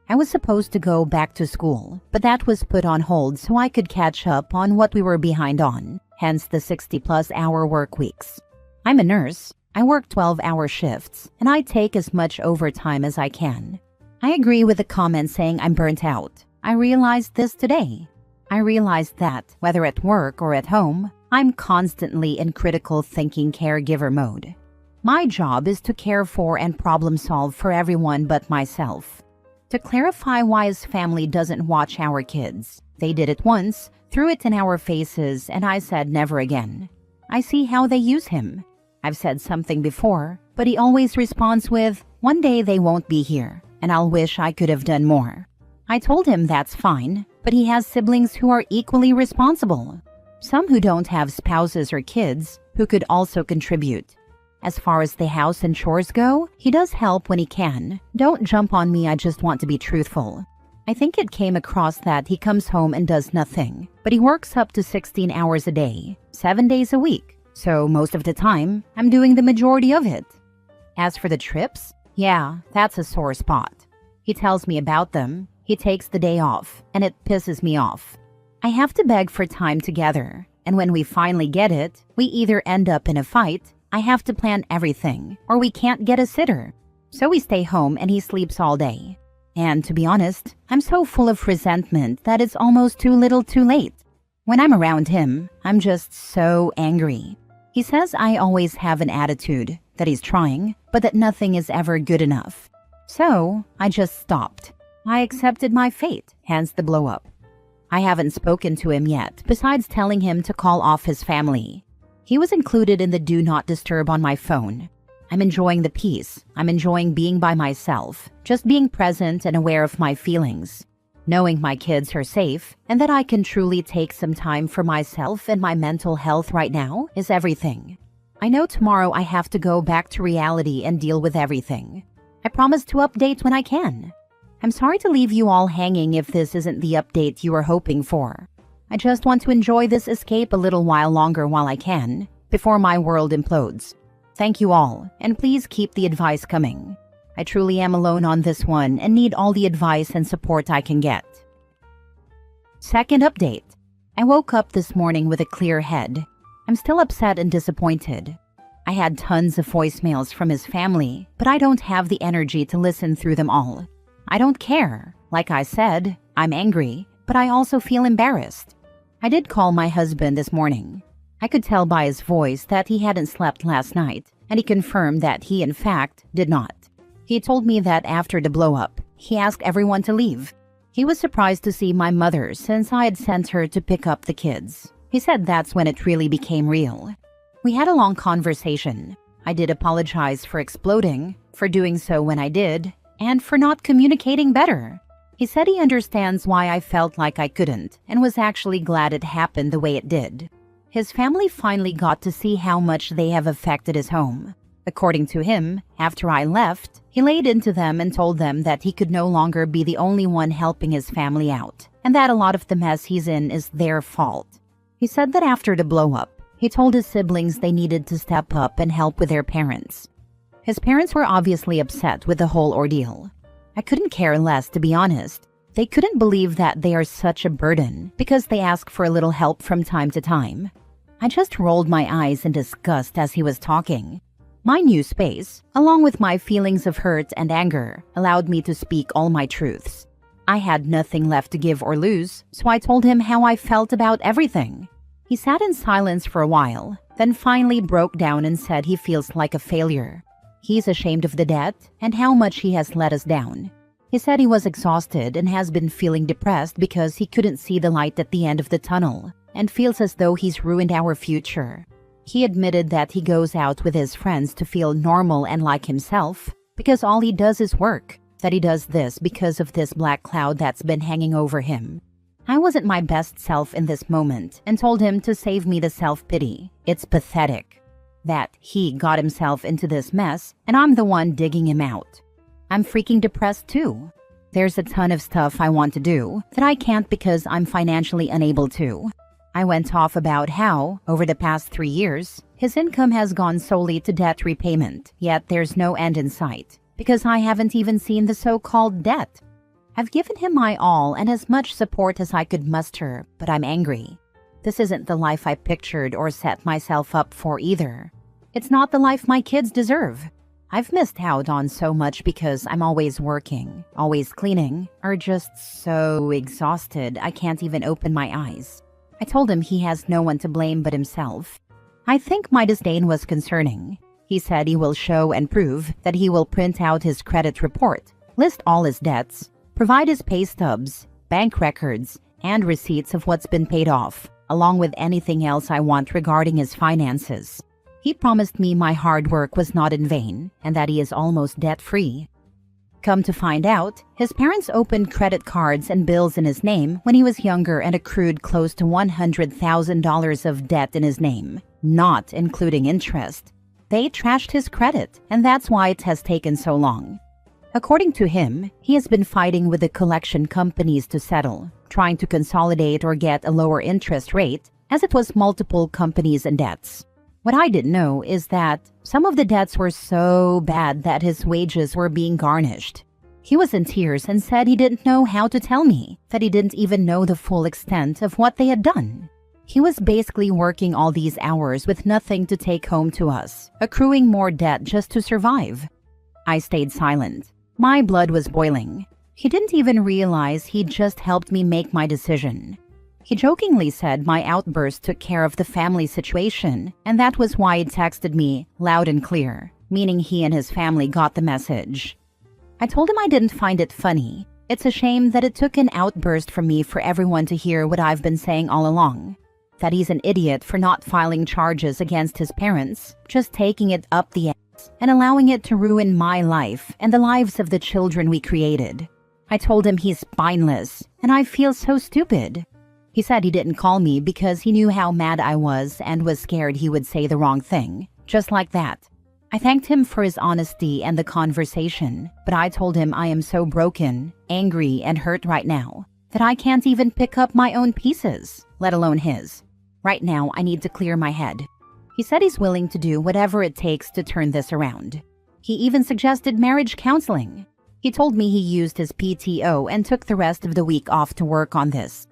I was supposed to go back to school, but that was put on hold so I could catch up on what we were behind on, hence the 60-plus hour work weeks. I'm a nurse. I work 12-hour shifts, and I take as much overtime as I can. I agree with the comment saying I'm burnt out. I realized this today. I realized that, whether at work or at home, I'm constantly in critical thinking caregiver mode. My job is to care for and problem solve for everyone but myself. To clarify why his family doesn't watch our kids, they did it once, threw it in our faces, and I said never again. I see how they use him. I've said something before, but he always responds with, "One day they won't be here, and I'll wish I could have done more." I told him that's fine, but he has siblings who are equally responsible. Some who don't have spouses or kids who could also contribute. As far as the house and chores go, he does help when he can. Don't jump on me, I just want to be truthful. I think it came across that he comes home and does nothing, but he works up to 16 hours a day, 7 days a week. So most of the time, I'm doing the majority of it. As for the trips, yeah, that's a sore spot. He tells me about them, he takes the day off, and it pisses me off. I have to beg for time together, and when we finally get it, we either end up in a fight, I have to plan everything, or we can't get a sitter. So we stay home and he sleeps all day. And to be honest, I'm so full of resentment that it's almost too little too late. When I'm around him, I'm just so angry. He says I always have an attitude, that he's trying, but that nothing is ever good enough. So, I just stopped. I accepted my fate, hence the blow-up. I haven't spoken to him yet, besides telling him to call off his family. He was included in the Do Not Disturb on my phone. I'm enjoying the peace. I'm enjoying being by myself, just being present and aware of my feelings. Knowing my kids are safe and that I can truly take some time for myself and my mental health right now is everything. I know tomorrow I have to go back to reality and deal with everything. I promise to update when I can. I'm sorry to leave you all hanging if this isn't the update you were hoping for. I just want to enjoy this escape a little while longer while I can, before my world implodes. Thank you all, and please keep the advice coming. I truly am alone on this one and need all the advice and support I can get. Second update. I woke up this morning with a clear head. I'm still upset and disappointed. I had tons of voicemails from his family, but I don't have the energy to listen through them all. I don't care. Like I said, I'm angry, but I also feel embarrassed. I did call my husband this morning. I could tell by his voice that he hadn't slept last night, and he confirmed that he in fact did not. He told me that after the blow-up, he asked everyone to leave. He was surprised to see my mother since I had sent her to pick up the kids. He said that's when it really became real. We had a long conversation. I did apologize for exploding, for doing so when I did, and for not communicating better. He said he understands why I felt like I couldn't, and was actually glad it happened the way it did. His family finally got to see how much they have affected his home. According to him, after I left, he laid into them and told them that he could no longer be the only one helping his family out, and that a lot of the mess he's in is their fault. He said that after the blow-up, he told his siblings they needed to step up and help with their parents. His parents were obviously upset with the whole ordeal. I couldn't care less, to be honest. They couldn't believe that they are such a burden because they ask for a little help from time to time. I just rolled my eyes in disgust as he was talking. My new space, along with my feelings of hurt and anger, allowed me to speak all my truths. I had nothing left to give or lose, so I told him how I felt about everything. He sat in silence for a while, then finally broke down and said he feels like a failure. He's ashamed of the debt and how much he has let us down. He said he was exhausted and has been feeling depressed because he couldn't see the light at the end of the tunnel, and feels as though he's ruined our future. He admitted that he goes out with his friends to feel normal and like himself because all he does is work, that he does this because of this black cloud that's been hanging over him. I wasn't my best self in this moment and told him to save me the self-pity. It's pathetic that he got himself into this mess and I'm the one digging him out. I'm freaking depressed too. There's a ton of stuff I want to do that I can't because I'm financially unable to. I went off about how, over the past 3 years, his income has gone solely to debt repayment, yet there's no end in sight, because I haven't even seen the so-called debt. I've given him my all and as much support as I could muster, but I'm angry. This isn't the life I pictured or set myself up for either. It's not the life my kids deserve. I've missed out on so much because I'm always working, always cleaning, or just so exhausted I can't even open my eyes. I told him he has no one to blame but himself. I think my disdain was concerning. He said he will show and prove that he will print out his credit report, list all his debts, provide his pay stubs, bank records, and receipts of what's been paid off, along with anything else I want regarding his finances. He promised me my hard work was not in vain and that he is almost debt-free. Come to find out, his parents opened credit cards and bills in his name when he was younger and accrued close to $100,000 of debt in his name, not including interest. They trashed his credit, and that's why it has taken so long. According to him, he has been fighting with the collection companies to settle, trying to consolidate or get a lower interest rate, as it was multiple companies and debts. What I didn't know is that some of the debts were so bad that his wages were being garnished. He was in tears and said he didn't know how to tell me, that he didn't even know the full extent of what they had done. He was basically working all these hours with nothing to take home to us, accruing more debt just to survive. I stayed silent. My blood was boiling. He didn't even realize he'd just helped me make my decision. He jokingly said my outburst took care of the family situation, and that was why he texted me loud and clear, meaning he and his family got the message. I told him I didn't find it funny. It's a shame that it took an outburst from me for everyone to hear what I've been saying all along. That he's an idiot for not filing charges against his parents, just taking it up the ass and allowing it to ruin my life and the lives of the children we created. I told him he's spineless, and I feel so stupid. He said he didn't call me because he knew how mad I was and was scared he would say the wrong thing, just like that. I thanked him for his honesty and the conversation, but I told him I am so broken, angry, and hurt right now that I can't even pick up my own pieces, let alone his. Right now, I need to clear my head. He said he's willing to do whatever it takes to turn this around. He even suggested marriage counseling. He told me he used his PTO and took the rest of the week off to work on this.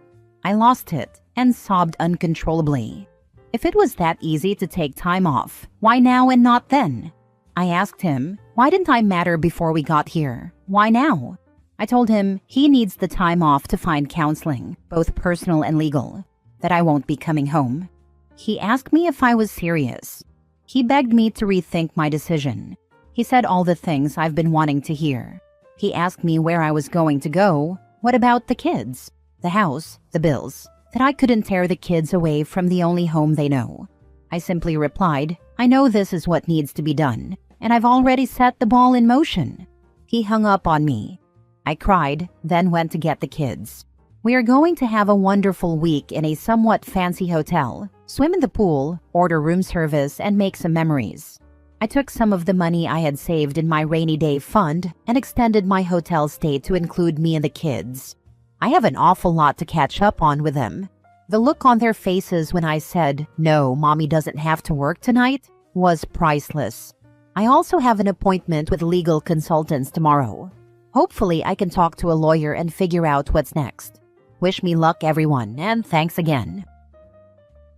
I lost it and sobbed uncontrollably. If it was that easy to take time off, why now and not then? I asked him, why didn't I matter before we got here? Why now? I told him he needs the time off to find counseling, both personal and legal, that I won't be coming home. He asked me if I was serious. He begged me to rethink my decision. He said all the things I've been wanting to hear. He asked me where I was going to go. What about the kids? The house, the bills, that I couldn't tear the kids away from the only home they know. I simply replied, I know this is what needs to be done, and I've already set the ball in motion. He hung up on me. I cried, then went to get the kids. We are going to have a wonderful week in a somewhat fancy hotel, swim in the pool, order room service, and make some memories. I took some of the money I had saved in my rainy day fund and extended my hotel stay to include me and the kids. I have an awful lot to catch up on with them. The look on their faces when I said, no, mommy doesn't have to work tonight, was priceless. I also have an appointment with legal consultants tomorrow. Hopefully, I can talk to a lawyer and figure out what's next. Wish me luck, everyone, and thanks again.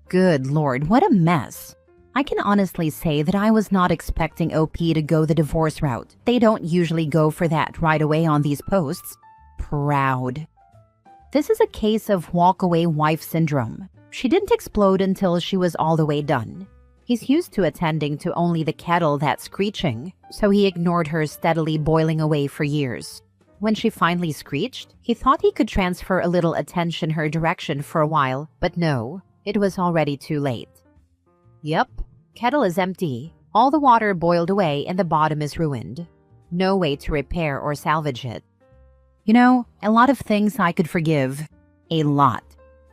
Good Lord, what a mess. I can honestly say that I was not expecting OP to go the divorce route. They don't usually go for that right away on these posts. Proud. This is a case of walk-away wife syndrome. She didn't explode until she was all the way done. He's used to attending to only the kettle that's screeching, so he ignored her steadily boiling away for years. When she finally screeched, he thought he could transfer a little attention her direction for a while, but no, it was already too late. Yep, kettle is empty. All the water boiled away and the bottom is ruined. No way to repair or salvage it. You know, a lot of things I could forgive. A lot.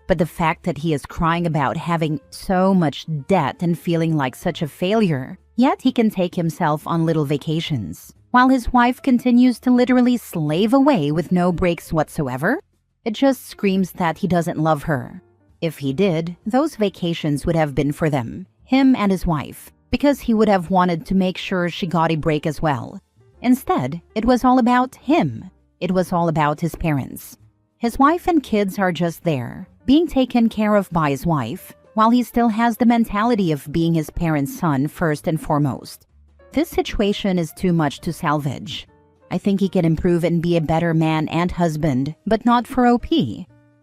But the fact that he is crying about having so much debt and feeling like such a failure, yet he can take himself on little vacations, while his wife continues to literally slave away with no breaks whatsoever, it just screams that he doesn't love her. If he did, those vacations would have been for them, him and his wife, because he would have wanted to make sure she got a break as well. Instead, it was all about him. It was all about his parents. His wife and kids are just there, being taken care of by his wife, while he still has the mentality of being his parents' son first and foremost. This situation is too much to salvage. I think he can improve and be a better man and husband, but not for OP.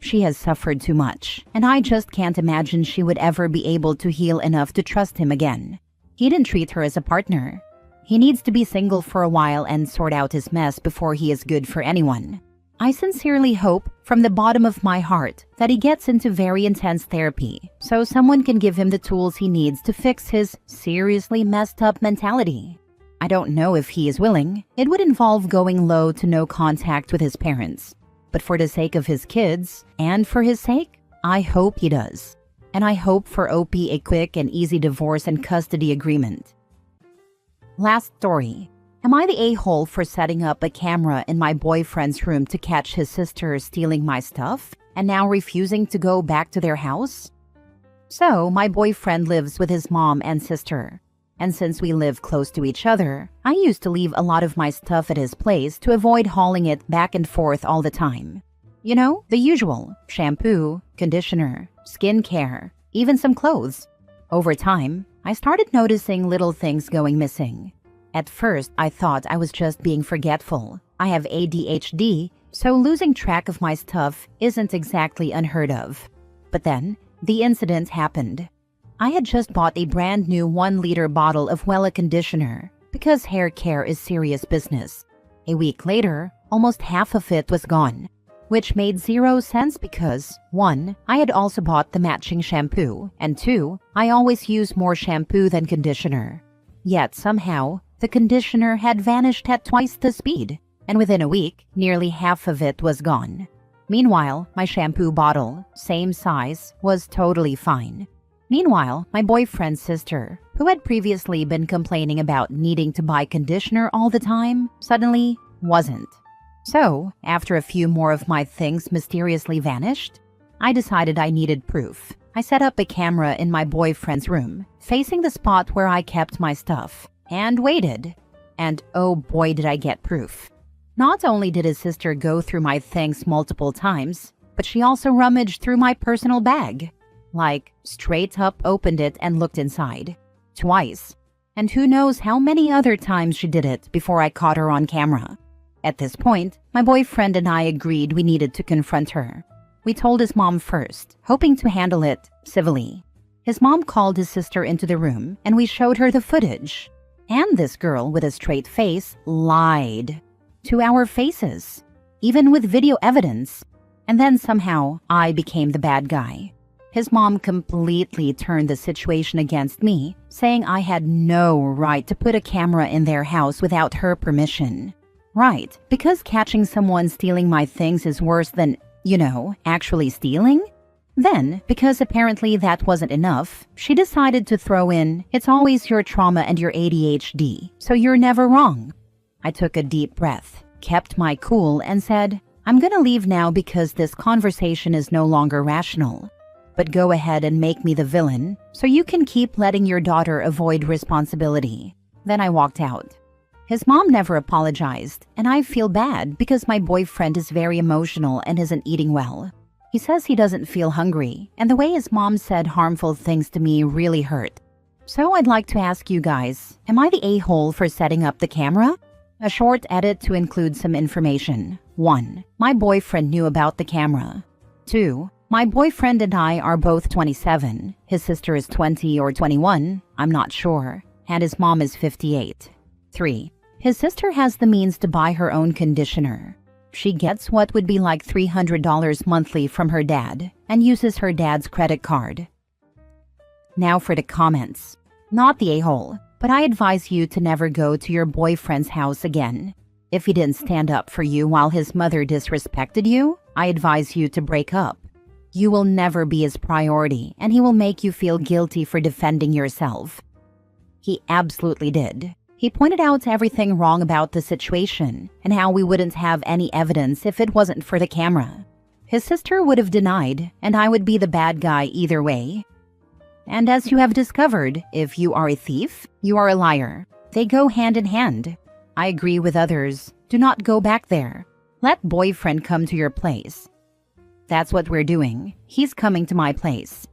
She has suffered too much, and I just can't imagine she would ever be able to heal enough to trust him again. He didn't treat her as a partner. He needs to be single for a while and sort out his mess before he is good for anyone. I sincerely hope, from the bottom of my heart, that he gets into very intense therapy, so someone can give him the tools he needs to fix his seriously messed up mentality. I don't know if he is willing. It would involve going low to no contact with his parents. But for the sake of his kids, and for his sake, I hope he does. And I hope for OP a quick and easy divorce and custody agreement. Last story. Am I the a-hole for setting up a camera in my boyfriend's room to catch his sister stealing my stuff and now refusing to go back to their house? So, my boyfriend lives with his mom and sister. And since we live close to each other, I used to leave a lot of my stuff at his place to avoid hauling it back and forth all the time. You know, the usual: shampoo, conditioner, skincare, even some clothes. Over time, I started noticing little things going missing. At first, I thought I was just being forgetful. I have ADHD, so losing track of my stuff isn't exactly unheard of. But then, the incident happened. I had just bought a brand new 1-liter bottle of Wella conditioner because hair care is serious business. A week later, almost half of it was gone, which made zero sense because 1, I had also bought the matching shampoo, and 2, I always use more shampoo than conditioner. Yet somehow, the conditioner had vanished at twice the speed, and within a week, nearly half of it was gone. Meanwhile, my shampoo bottle, same size, was totally fine. Meanwhile, my boyfriend's sister, who had previously been complaining about needing to buy conditioner all the time, suddenly wasn't. So, after a few more of my things mysteriously vanished, I decided I needed proof. I set up a camera in my boyfriend's room, facing the spot where I kept my stuff, and waited. And oh boy did I get proof. Not only did his sister go through my things multiple times, but she also rummaged through my personal bag. Like, straight up opened it and looked inside. Twice. And who knows how many other times she did it before I caught her on camera. At this point, my boyfriend and I agreed we needed to confront her. We told his mom first, hoping to handle it civilly. His mom called his sister into the room and we showed her the footage. And this girl with a straight face lied to our faces, even with video evidence. And then somehow I became the bad guy. His mom completely turned the situation against me, saying I had no right to put a camera in their house without her permission. Right, because catching someone stealing my things is worse than, actually stealing? Then, because apparently that wasn't enough, she decided to throw in, "It's always your trauma and your ADHD, so you're never wrong." I took a deep breath, kept my cool, and said, "I'm gonna leave now because this conversation is no longer rational. But go ahead and make me the villain, so you can keep letting your daughter avoid responsibility." Then I walked out. His mom never apologized, and I feel bad because my boyfriend is very emotional and isn't eating well. He says he doesn't feel hungry, and the way his mom said harmful things to me really hurt. So I'd like to ask you guys, am I the a-hole for setting up the camera? A short edit to include some information. 1. My boyfriend knew about the camera. 2. My boyfriend and I are both 27. His sister is 20 or 21, I'm not sure, and his mom is 58. 3. His sister has the means to buy her own conditioner. She gets what would be like $300 monthly from her dad and uses her dad's credit card. Now for the comments. Not the a-hole, but I advise you to never go to your boyfriend's house again. If he didn't stand up for you while his mother disrespected you, I advise you to break up. You will never be his priority, and he will make you feel guilty for defending yourself. He absolutely did. He pointed out everything wrong about the situation and how we wouldn't have any evidence if it wasn't for the camera. His sister would have denied, and I would be the bad guy either way. And as you have discovered, if you are a thief, you are a liar. They go hand in hand. I agree with others. Do not go back there. Let boyfriend come to your place. That's what we're doing. He's coming to my place.